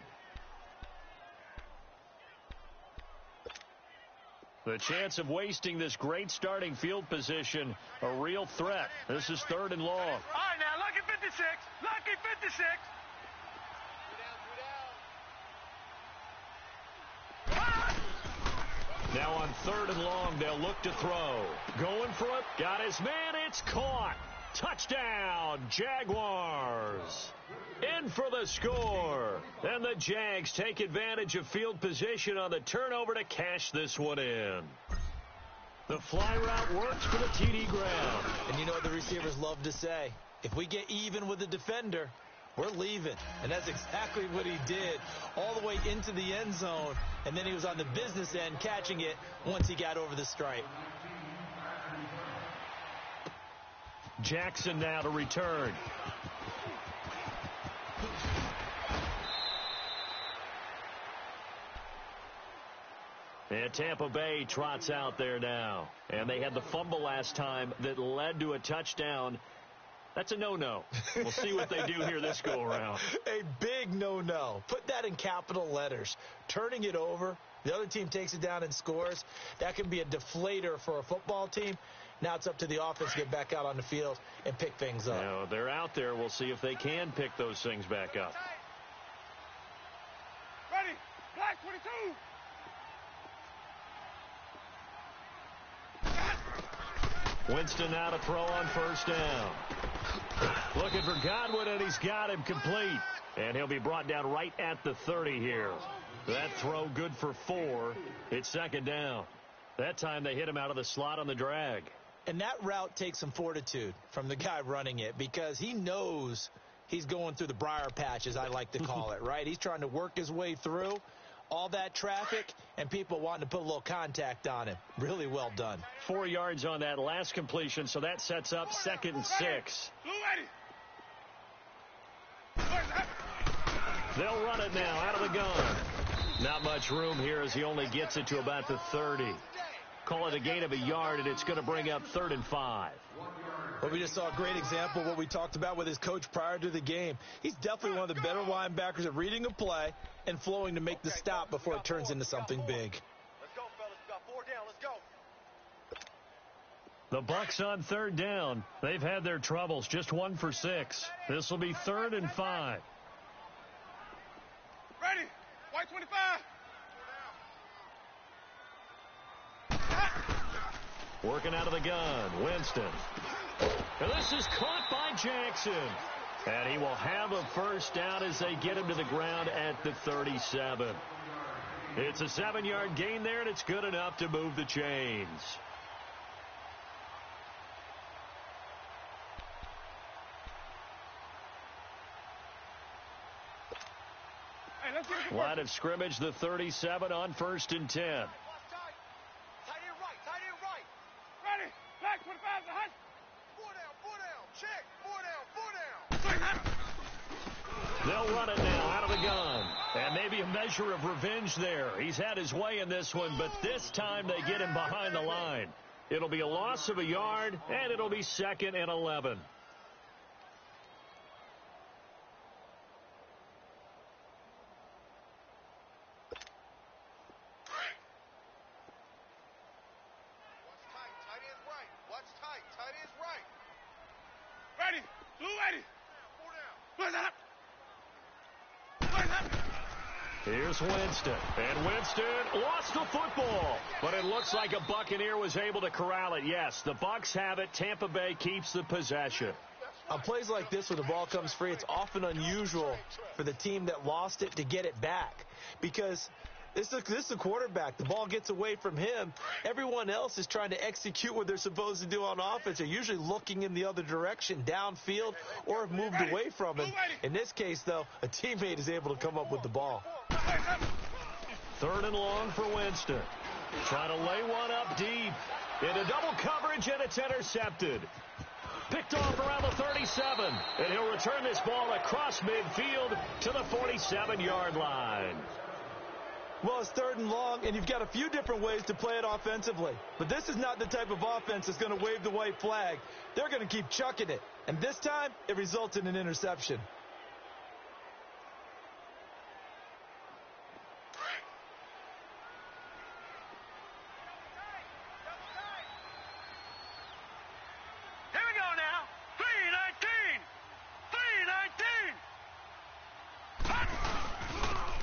Speaker 1: The chance of wasting this great starting field position, a real threat. This is 3rd and long.
Speaker 4: All right, now, lucky 56. Lucky 56.
Speaker 1: Now on 3rd and long, they'll look to throw. Going for it. Got his man. It's caught. Touchdown, Jaguars. In for the score. And the Jags take advantage of field position on the turnover to cash this one in. The fly route works for the TD ground.
Speaker 3: And you know what the receivers love to say? If we get even with the defender, we're leaving. And that's exactly what he did all the way into the end zone. And then he was on the business end catching it once he got over the stripe.
Speaker 1: Jackson now to return. And Tampa Bay trots out there now. And they had the fumble last time that led to a touchdown. That's a no-no. We'll see what they do here this go-around.
Speaker 3: A big no-no. Put that in capital letters. Turning it over, the other team takes it down and scores. That can be a deflator for a football team. Now it's up to the offense to get back out on the field and pick things up.
Speaker 1: Now, they're out there. We'll see if they can pick those things back up.
Speaker 2: Ready. Black 22.
Speaker 1: Winston now to throw on 1st down. Looking for Godwin, and he's got him complete. And he'll be brought down right at the 30 here. That throw good for 4. It's 2nd down. That time they hit him out of the slot on the drag.
Speaker 3: And that route takes some fortitude from the guy running it because he knows he's going through the briar patch, as I like to call it, right? He's trying to work his way through all that traffic and people wanting to put a little contact on him. Really well done.
Speaker 1: 4 yards on that last completion, so that sets up 2nd and 6. They'll run it now out of the gun. Not much room here as he only gets it to about the 30. Call it a gain of a yard, and it's going to bring up 3rd and 5.
Speaker 3: Well, we just saw a great example of what we talked about with his coach prior to the game. He's definitely one of the better linebackers at reading a play and flowing to make the stop before it turns into something big.
Speaker 2: Let's go, fellas. We got 4 down. Let's go.
Speaker 1: The Bucks on 3rd down. They've had their troubles. Just 1 for 6. This will be 3rd and 5.
Speaker 2: Ready. White 25.
Speaker 1: Working out of the gun, Winston. And this is caught by Jackson. And he will have a 1st down as they get him to the ground at the 37. It's a 7-yard gain there, and it's good enough to move the chains.
Speaker 2: Hey, let's get it.
Speaker 1: Line of scrimmage, the 37 on 1st and 10.
Speaker 2: Tight end right. Ready. Black 25 is a hut. 4 down. Check. 4 down.
Speaker 1: They'll run it now out of the gun. And maybe a measure of revenge there. He's had his way in this one, but this time they get him behind the line. It'll be a loss of a yard, and it'll be 2nd and 11.
Speaker 2: Ready. Blue ready. 4 down.
Speaker 1: Here's Winston. And Winston lost the football. But it looks like a Buccaneer was able to corral it. Yes, the Bucs have it. Tampa Bay keeps the possession.
Speaker 3: On plays like this where the ball comes free, it's often unusual for the team that lost it to get it back. Because this is a quarterback. The ball gets away from him. Everyone else is trying to execute what they're supposed to do on offense. They're usually looking in the other direction, downfield, or have moved away from him. In this case, though, a teammate is able to come up with the ball.
Speaker 1: 3rd and long for Winston. Trying to lay one up deep. Into double coverage, and it's intercepted. Picked off around the 37. And he'll return this ball across midfield to the 47-yard line.
Speaker 3: Well, it's 3rd and long, and you've got a few different ways to play it offensively. But this is not the type of offense that's going to wave the white flag. They're going to keep chucking it. And this time, it results in an interception.
Speaker 4: Here we go now. 3-19.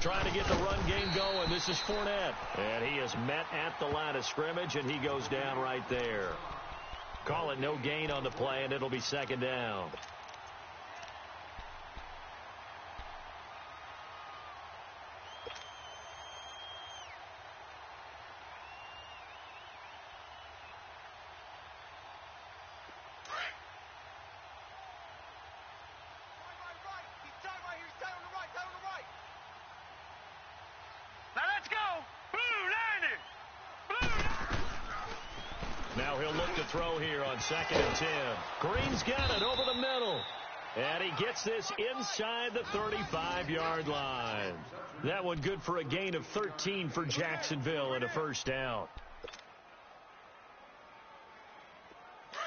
Speaker 1: Trying to get the run game going. This is Fournette. And he is met at the line of scrimmage, and he goes down right there. Call it no gain on the play, and it'll be 2nd down.
Speaker 4: Now let's go. Blue 90.
Speaker 1: Now he'll look to throw here on 2nd and 10. Green's got it over the middle. And he gets this inside the 35-yard line. That one good for a gain of 13 for Jacksonville and a 1st down.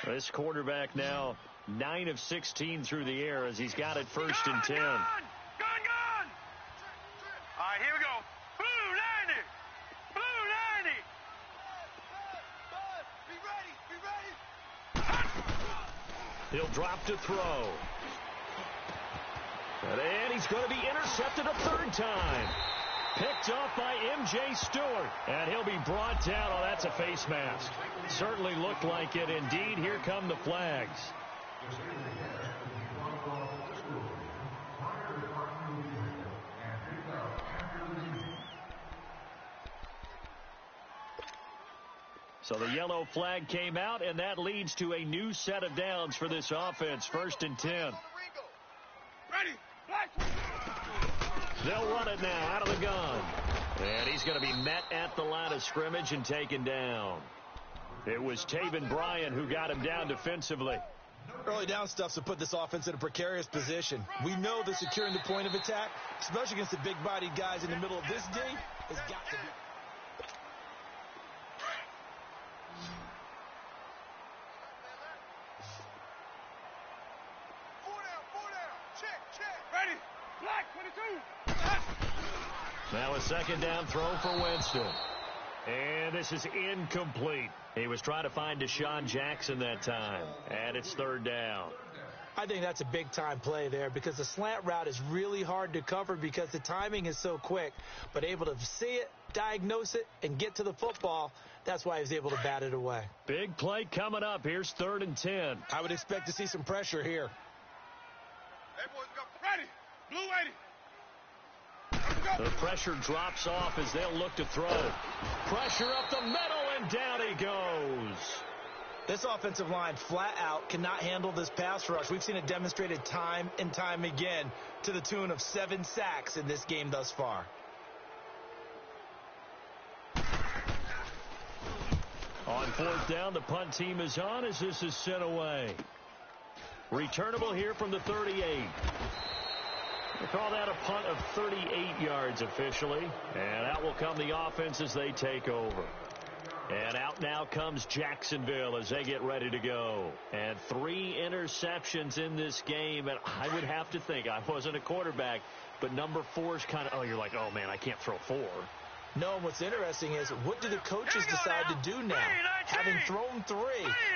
Speaker 1: This quarterback now 9 of 16 through the air as he's got it 1st and 10.
Speaker 4: Gone. All right, here we go. Blue 90.
Speaker 1: He'll drop to throw. And he's going to be intercepted a 3rd time. Picked off by M.J. Stewart. And he'll be brought down. Oh, that's a face mask. Certainly looked like it. Indeed, here come the flags. So the yellow flag came out, and that leads to a new set of downs for this offense. 1st and 10.
Speaker 2: Ready. Black.
Speaker 1: They'll run it now out of the gun. And he's going to be met at the line of scrimmage and taken down. It was Taven Bryan who got him down defensively.
Speaker 3: Early down stuff's to put this offense in a precarious position. We know that securing the point of attack, especially against the big-bodied guys in the middle of this game, has got to be.
Speaker 2: Ready. Black 22.
Speaker 1: Now a 2nd down throw for Winston. And this is incomplete. He was trying to find Deshaun Jackson that time. And it's 3rd down.
Speaker 3: I think that's a big-time play there because the slant route is really hard to cover because the timing is so quick. But able to see it, diagnose it, and get to the football, that's why he was able to bat it away.
Speaker 1: Big play coming up. Here's 3rd and 10.
Speaker 3: I would expect to see some pressure here.
Speaker 2: Hey, boys, go. Ready. Blue 80.
Speaker 1: The pressure drops off as they'll look to throw. Pressure up the middle, and down he goes.
Speaker 3: This offensive line flat out cannot handle this pass rush. We've seen it demonstrated time and time again to the tune of 7 sacks in this game thus far.
Speaker 1: On 4th down, the punt team is on as this is sent away. Returnable here from the 38. They call that a punt of 38 yards officially. And out will come the offense as they take over. And out now comes Jacksonville as they get ready to go. And 3 interceptions in this game. And I would have to think, I wasn't a quarterback, but number 4 is kind of, you're like, oh, man, I can't throw 4.
Speaker 3: No, and what's interesting is, what do the coaches decide to do now? Having thrown 3,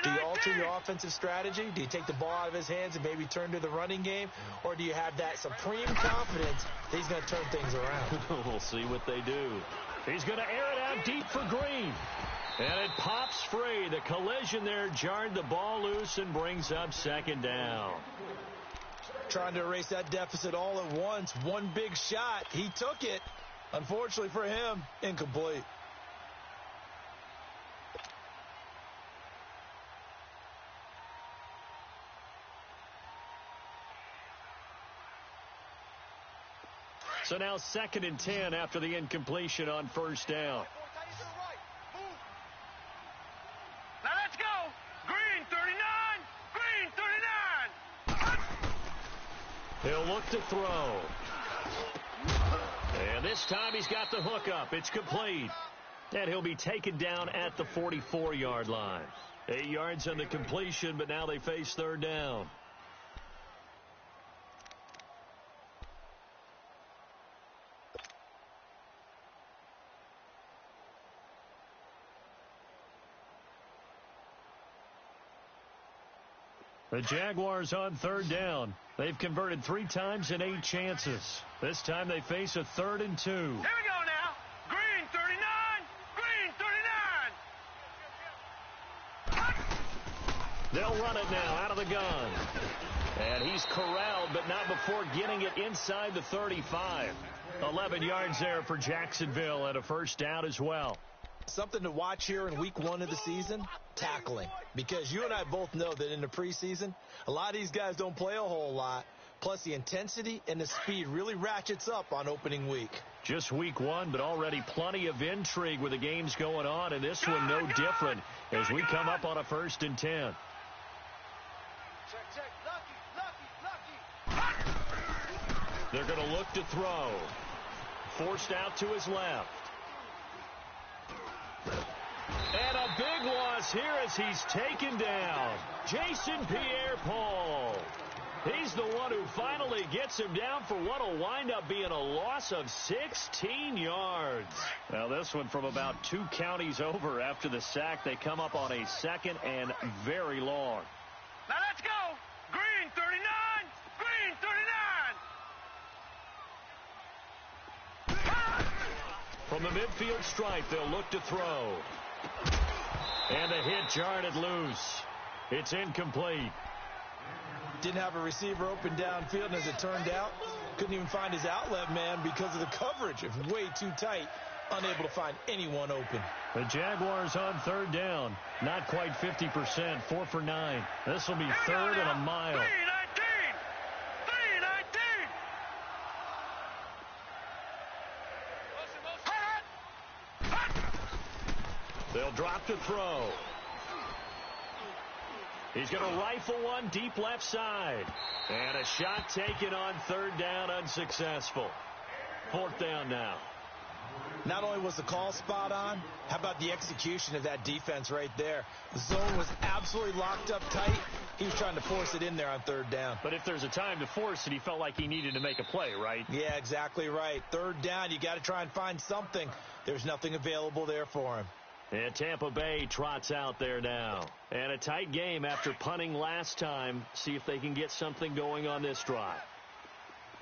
Speaker 3: do you alter your offensive strategy? Do you take the ball out of his hands and maybe turn to the running game? Or do you have that supreme confidence that he's going to turn things around?
Speaker 1: We'll see what they do. He's going to air it out deep for Green. And it pops free. The collision there jarred the ball loose and brings up 2nd down.
Speaker 3: Trying to erase that deficit all at once. One big shot. He took it. Unfortunately for him, incomplete.
Speaker 1: So now 2nd and 10 after the incompletion on 1st down.
Speaker 4: Now let's go. Green 39. Green 39.
Speaker 1: He'll look to throw. And this time he's got the hook up. It's complete. And he'll be taken down at the 44-yard line. 8 yards on the completion, but now they face 3rd down. The Jaguars on 3rd down. They've converted 3 times in 8 chances. This time they face a 3rd and 2.
Speaker 4: Here we go now. Green 39. Green 39.
Speaker 1: They'll run it now out of the gun. And he's corralled, but not before getting it inside the 35. 11 yards there for Jacksonville and a 1st down as well.
Speaker 3: Something to watch here in week 1 of the season, tackling. Because you and I both know that in the preseason, a lot of these guys don't play a whole lot. Plus, the intensity and the speed really ratchets up on opening week.
Speaker 1: Just week 1, but already plenty of intrigue with the games going on, and this one no different as we come up on a 1st and 10.
Speaker 2: Check. Lucky.
Speaker 1: They're going to look to throw. Forced out to his left. And a big loss here as he's taken down. Jason Pierre-Paul. He's the one who finally gets him down for what will wind up being a loss of 16 yards. Now this one from about 2 counties over after the sack. They come up on a 2nd and very long.
Speaker 4: Now let's go. Green 39. Green 39.
Speaker 1: From the midfield stripe, they'll look to throw. And the hit jarred it loose. It's incomplete.
Speaker 3: Didn't have a receiver open downfield, and as it turned out, couldn't even find his outlet man because of the coverage. It was way too tight, unable to find anyone open.
Speaker 1: The Jaguars on 3rd down. Not quite 50%, 4 for 9. This will be 3rd and a mile.
Speaker 4: 319.
Speaker 1: They'll drop to throw. He's going to rifle one deep left side. And a shot taken on 3rd down, unsuccessful. 4th down now.
Speaker 3: Not only was the call spot on, how about the execution of that defense right there? The zone was absolutely locked up tight. He was trying to force it in there on 3rd down.
Speaker 1: But if there's a time to force it, he felt like he needed to make a play, right?
Speaker 3: Yeah, exactly right. 3rd down, you got to try and find something. There's nothing available there for him.
Speaker 1: And Tampa Bay trots out there now. And a tight game after punting last time. See if they can get something going on this drive.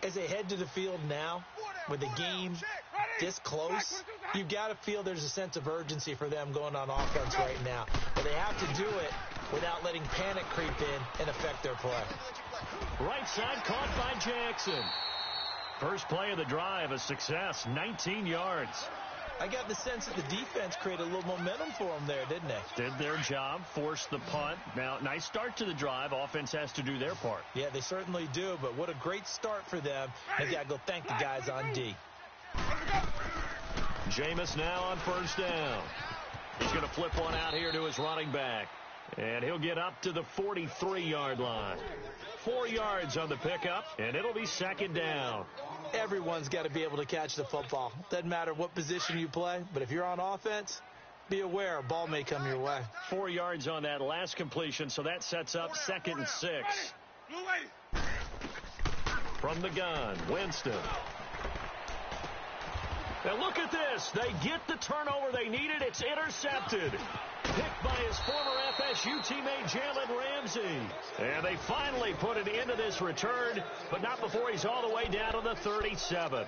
Speaker 3: As they head to the field now, with the game this close, you've got to feel there's a sense of urgency for them going on offense right now. But they have to do it without letting panic creep in and affect their play.
Speaker 1: Right side caught by Jackson. First play of the drive, a success, 19 yards.
Speaker 3: I got the sense that the defense created a little momentum for them there, didn't they?
Speaker 1: Did their job, forced the punt. Now, nice start to the drive. Offense has to do their part.
Speaker 3: Yeah, they certainly do, but what a great start for them. They got to go thank the guys on D.
Speaker 1: Jameis now on first down. He's going to flip one out here to his running back. And he'll get up to the 43-yard line. 4 yards on the pickup, and it'll be second down.
Speaker 3: Everyone's got to be able to catch the football. Doesn't matter what position you play, but if you're on offense, be aware a ball may come your way.
Speaker 1: 4 yards on that last completion, so that sets up 2nd and 6. From the gun, Winston. And look at this. They get the turnover they needed. It's intercepted. Picked by his former FSU teammate Jalen Ramsey. And they finally put an end to this return, but not before he's all the way down to the 37.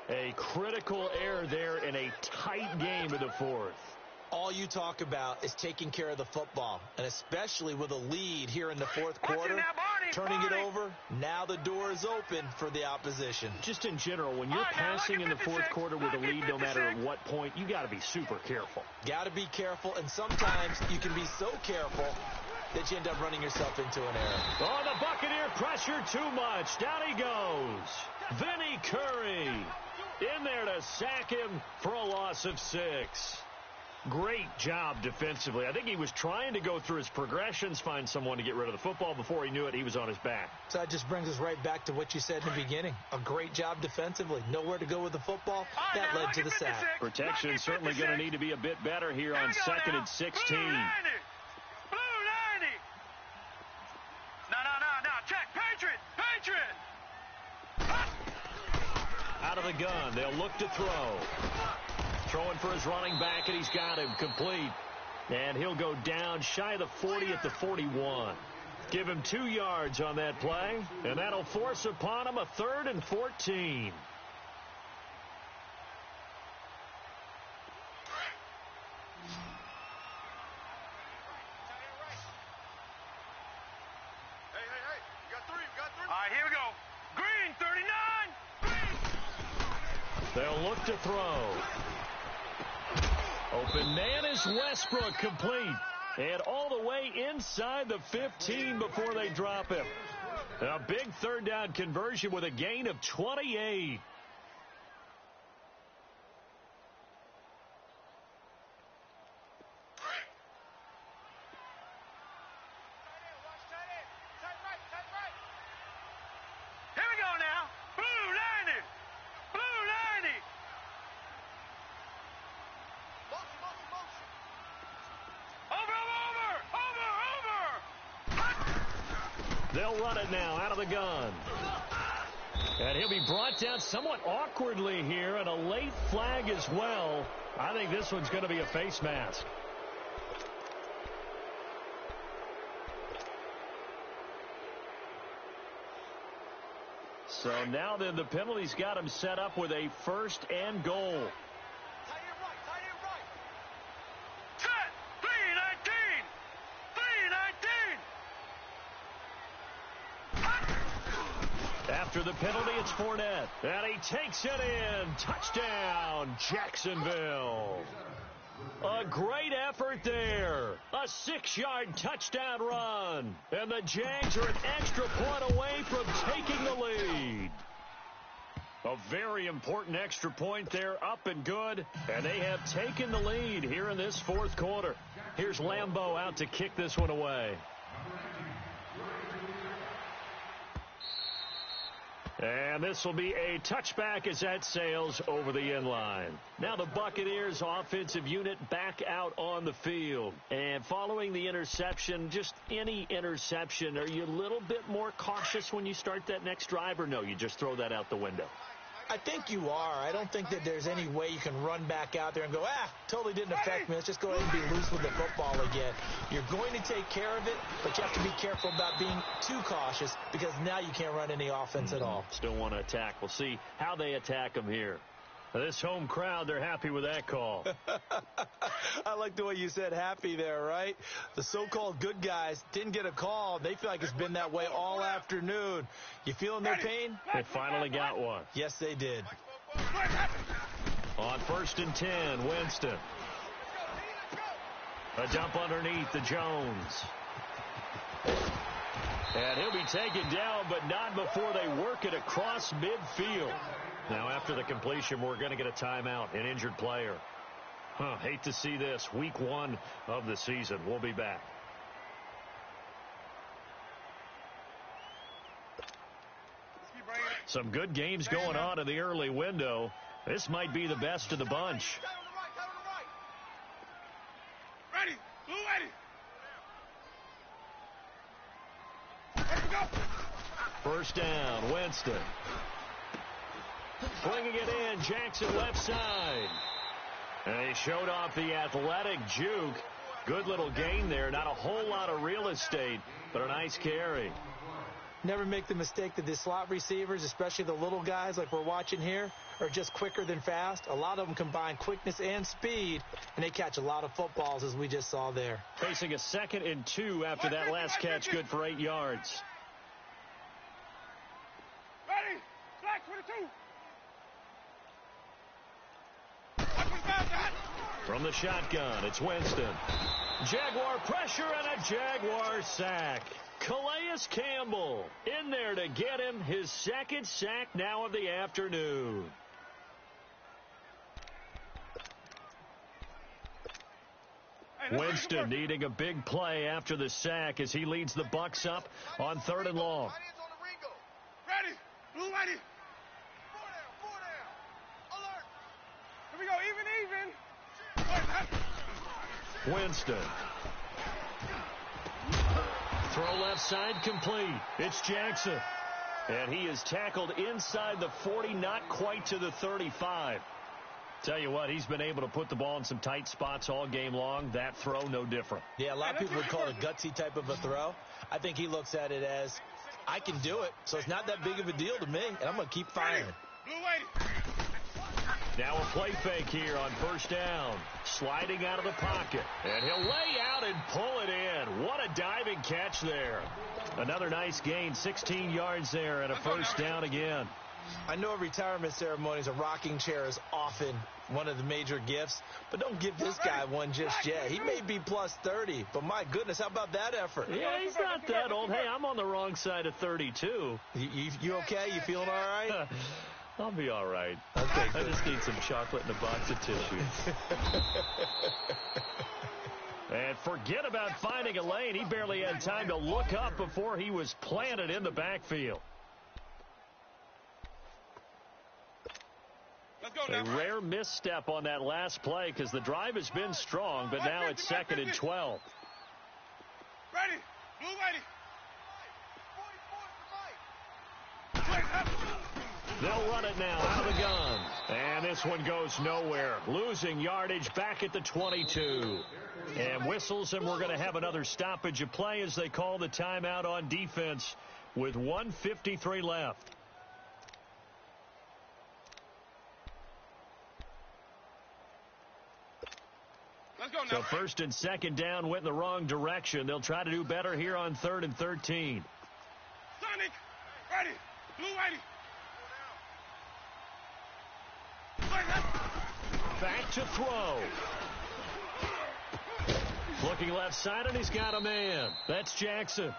Speaker 1: A critical error there in a tight game in the 4th.
Speaker 3: All you talk about is taking care of the football, and especially with a lead here in the 4th quarter, turning it over, now the door is open for the opposition.
Speaker 1: Just in general, when you're passing in the 4th quarter with a lead, no matter at what point, you got to be super careful.
Speaker 3: Got to be careful, and sometimes you can be so careful that you end up running yourself into an error.
Speaker 1: Oh, the Buccaneer pressure too much. Down he goes. Vinny Curry in there to sack him for a loss of 6. Great job defensively. I think he was trying to go through his progressions, find someone to get rid of the football. Before he knew it, he was on his back.
Speaker 3: So that just brings us right back to what you said in the beginning. A great job defensively. Nowhere to go with the football. That led to the sack.
Speaker 1: Protection is certainly going to need to be a bit better here on 2nd and 16.
Speaker 4: Blue 90. No. Check. Patriot.
Speaker 1: Out of the gun. They'll look to throw. Throwing for his running back, and he's got him complete. And he'll go down shy of the 40 at the 41. Give him 2 yards on that play, and that'll force upon him a 3rd and 14.
Speaker 2: Hey. We got three.
Speaker 4: All right, here we go. Green, 39.
Speaker 1: They'll look to throw. Open man is Westbrook, complete. And all the way inside the 15 before they drop him. A big 3rd down conversion with a gain of 28.
Speaker 4: Here we go now. Blue 90.
Speaker 1: They'll run it now out of the gun. And he'll be brought down somewhat awkwardly here, and a late flag as well. I think this one's going to be a face mask. So now then the penalty's got him set up with a 1st and goal. After the penalty, it's Fournette. And he takes it in. Touchdown, Jacksonville. A great effort there. A 6-yard touchdown run. And the Jags are an extra point away from taking the lead. A very important extra point there, up and good. And they have taken the lead here in this 4th quarter. Here's Lambeau out to kick this one away. And this will be a touchback as that sails over the end line. Now the Buccaneers offensive unit back out on the field. And following the interception, just any interception, are you a little bit more cautious when you start that next drive, or no, you just throw that out the window?
Speaker 3: I think you are. I don't think that there's any way you can run back out there and go, totally didn't affect me. Let's just go ahead and be loose with the football again. You're going to take care of it, but you have to be careful about being too cautious because now you can't run any offense at all.
Speaker 1: Still want to attack. We'll see how they attack them here. This home crowd, they're happy with that call.
Speaker 3: I like the way you said happy there, right? The so-called good guys didn't get a call. They feel like it's been that way all afternoon. You feeling their pain?
Speaker 1: They finally got one.
Speaker 3: Yes, they did.
Speaker 1: On 1st and 10, Winston. A dump underneath to Jones. And he'll be taken down, but not before they work it across midfield. Now, after the completion, we're going to get a timeout, an injured player. Hate to see this. Week 1 of the season. We'll be back. Some good games going on in the early window. This might be the best of the bunch.
Speaker 2: Ready. Blue ready.
Speaker 1: First down, Winston. Bringing it in, Jackson left side. And he showed off the athletic juke. Good little gain there. Not a whole lot of real estate, but a nice carry.
Speaker 3: Never make the mistake that the slot receivers, especially the little guys like we're watching here, are just quicker than fast. A lot of them combine quickness and speed, and they catch a lot of footballs, as we just saw there.
Speaker 1: Facing a 2nd and 2 after that last catch, good for 8 yards.
Speaker 2: Ready. Flag 22. Flag 25.
Speaker 1: From the shotgun, it's Winston. Jaguar pressure and a Jaguar sack. Calais Campbell in there to get him his 2nd sack now of the afternoon. Winston needing a big play after the sack as he leads the Bucs up on 3rd and long.
Speaker 2: Ready. Blue ready. 4 down. Alert. Here we go. Even.
Speaker 1: Winston. Throw left side complete. It's Jackson. And he is tackled inside the 40, not quite to the 35. Tell you what, he's been able to put the ball in some tight spots all game long. That throw, no different.
Speaker 3: Yeah, a lot of people would call it a gutsy type of a throw. I think he looks at it as, I can do it, so it's not that big of a deal to me, and I'm going to keep firing.
Speaker 2: Blue ready.
Speaker 1: Now a play fake here on 1st down. Sliding out of the pocket. And he'll lay out and pull it in. What a diving catch there. Another nice gain, 16 yards there, and a 1st down again.
Speaker 3: I know at retirement ceremonies, a rocking chair is often one of the major gifts, but don't give this guy one just yet. He may be plus 30, but my goodness, how about that effort?
Speaker 1: Yeah, he's not that old. Hey, I'm on the wrong side of 32.
Speaker 3: You okay? You feeling all right?
Speaker 1: I'll be all right.
Speaker 3: Okay,
Speaker 1: I just need some chocolate and a box of tissue. And forget about finding a lane. He barely had time to look up before he was planted in the backfield. A rare misstep on that last play because the drive has been strong, but now it's 2nd and 12.
Speaker 2: Ready. Blue ready.
Speaker 1: They'll run it now out of the gun. And this one goes nowhere. Losing yardage back at the 22. And whistles, and we're going to have another stoppage of play as they call the timeout on defense with 1:53 left. So 1st and 2nd down went in the wrong direction. They'll try to do better here on 3rd and 13.
Speaker 2: Sonic, ready. Blue ready.
Speaker 1: Back to throw. Looking left side, and he's got a man. That's Jackson.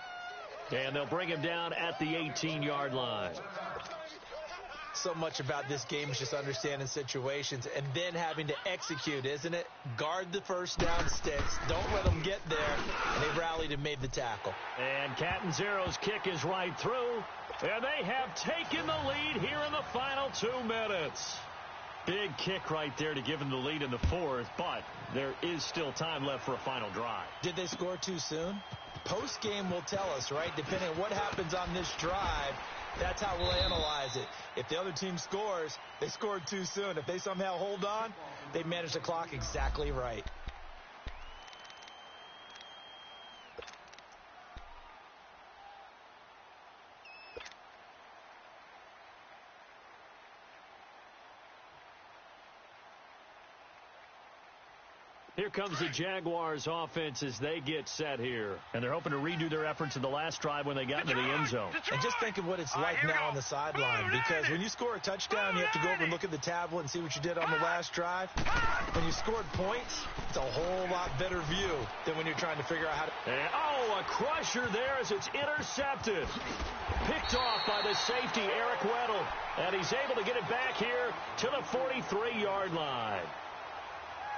Speaker 1: And they'll bring him down at the 18-yard line.
Speaker 3: So much about this game is just understanding situations and then having to execute, isn't it? Guard the 1st down sticks. Don't let them get there. And they rallied and made the tackle.
Speaker 1: And Catanzero's kick is right through. And they have taken the lead here in the final 2 minutes. Big kick right there to give them the lead in the 4th, but there is still time left for a final drive.
Speaker 3: Did they score too soon? Post-game will tell us, right? Depending on what happens on this drive, that's how we'll analyze it. If the other team scores, they scored too soon. If they somehow hold on, they manage the clock exactly right.
Speaker 1: Here comes the Jaguars offense as they get set here. And they're hoping to redo their efforts in the last drive when they got into the end zone.
Speaker 3: And just think of what it's like now on the sideline, because when you score a touchdown, you have to go over and look at the tablet and see what you did on the last drive. When you scored points, it's a whole lot better view than when you're trying to figure out how to...
Speaker 1: And, a crusher there as it's intercepted. Picked off by the safety, Eric Weddle. And he's able to get it back here to the 43-yard line.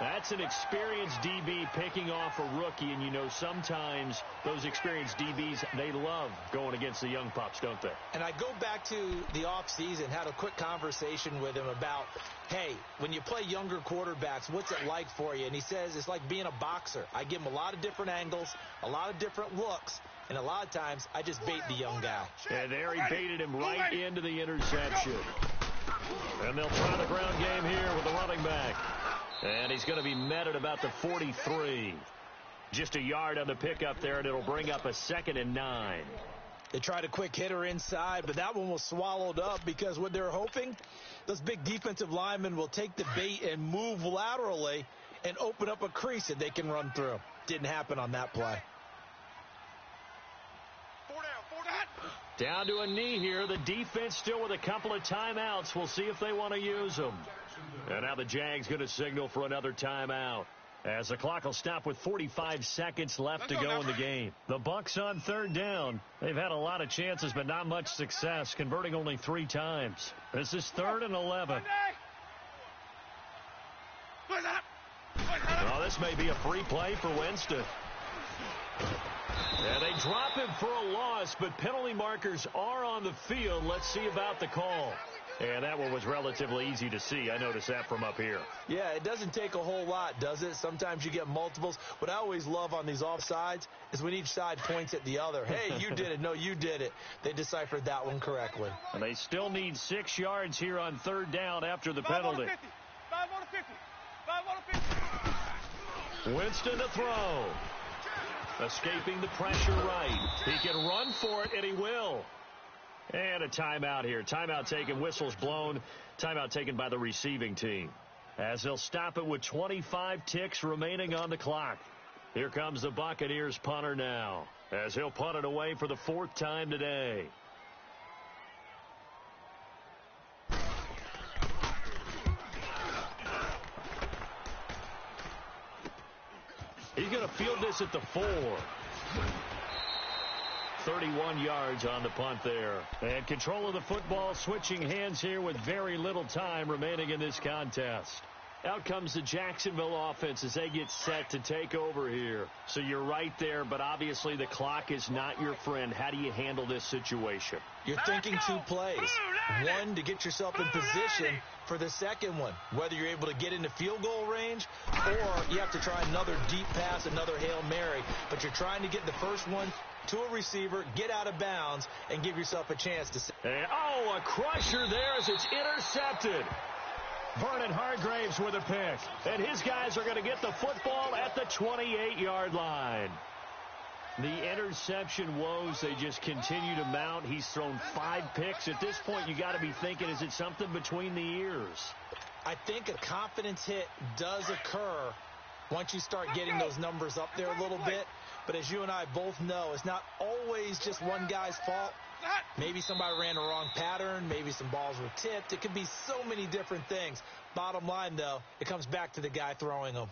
Speaker 1: That's an experienced DB picking off a rookie, and you know sometimes those experienced DBs, they love going against the young pups, don't they?
Speaker 3: And I go back to the offseason, had a quick conversation with him about, hey, when you play younger quarterbacks, what's it like for you? And he says it's like being a boxer. I give him a lot of different angles, a lot of different looks, and a lot of times I just bait the young guy.
Speaker 1: And there he baited him right into the interception. And they'll try the ground game here with the running back. And he's going to be met at about the 43. Just a yard on the pickup there, and it'll bring up a 2nd and 9.
Speaker 3: They tried a quick hitter inside, but that one was swallowed up because what they're hoping, those big defensive linemen will take the bait and move laterally and open up a crease that they can run through. Didn't happen on that play.
Speaker 1: Down to a knee here. The defense still with a couple of timeouts. We'll see if they want to use them. And now the Jags going to signal for another timeout, as the clock will stop with 45 seconds left to go in the game. The Bucs on 3rd down. They've had a lot of chances, but not much success, converting only 3 times. This is 3rd and 11. Oh, this may be a free play for Winston. And they drop him for a loss, but penalty markers are on the field. Let's see about the call. And that one was relatively easy to see. I noticed that from up here.
Speaker 3: Yeah, it doesn't take a whole lot, does it? Sometimes you get multiples. What I always love on these offsides is when each side points at the other. Hey, you did it. No, you did it. They deciphered that one correctly.
Speaker 1: And they still need 6 yards here on 3rd down after the penalty.
Speaker 2: 5 on 50. 5 on 50.
Speaker 1: Winston to throw. Escaping the pressure right. He can run for it, and he will. And a timeout here. Timeout taken, whistles blown. Timeout taken by the receiving team, as they'll stop it with 25 ticks remaining on the clock. Here comes the Buccaneers punter now, as he'll punt it away for the 4th time today. He's going to field this at the 4. 31 yards on the punt there. And control of the football, switching hands here with very little time remaining in this contest. Out comes the Jacksonville offense as they get set to take over here. So you're right there, but obviously the clock is not your friend. How do you handle this situation?
Speaker 3: You're thinking 2 plays. One, to get yourself in position for the second one, whether you're able to get into field goal range or you have to try another deep pass, another Hail Mary. But you're trying to get the first one to a receiver, get out of bounds, and give yourself a chance to...
Speaker 1: And, a crusher there as it's intercepted. Vernon Hargreaves with a pick. And his guys are going to get the football at the 28-yard line. The interception woes, they just continue to mount. He's thrown 5 picks. At this point, you got to be thinking, is it something between the ears?
Speaker 3: I think a confidence hit does occur once you start getting those numbers up there a little bit. But as you and I both know, it's not always just one guy's fault. Maybe somebody ran a wrong pattern. Maybe some balls were tipped. It could be so many different things. Bottom line, though, it comes back to the guy throwing them.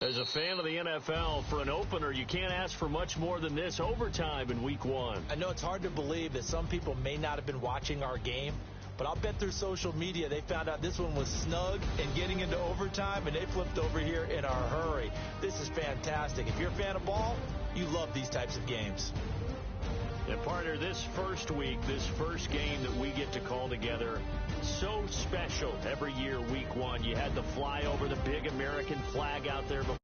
Speaker 1: As a fan of the NFL, for an opener, you can't ask for much more than this. Overtime in Week 1.
Speaker 3: I know it's hard to believe that some people may not have been watching our game, but I'll bet through social media they found out this one was snug and getting into overtime, and they flipped over here in a hurry. This is fantastic. If you're a fan of ball, you love these types of games.
Speaker 1: And partner, this first week, this first game that we get to call together, so special every year, Week 1. You had the fly over the big American flag out there before.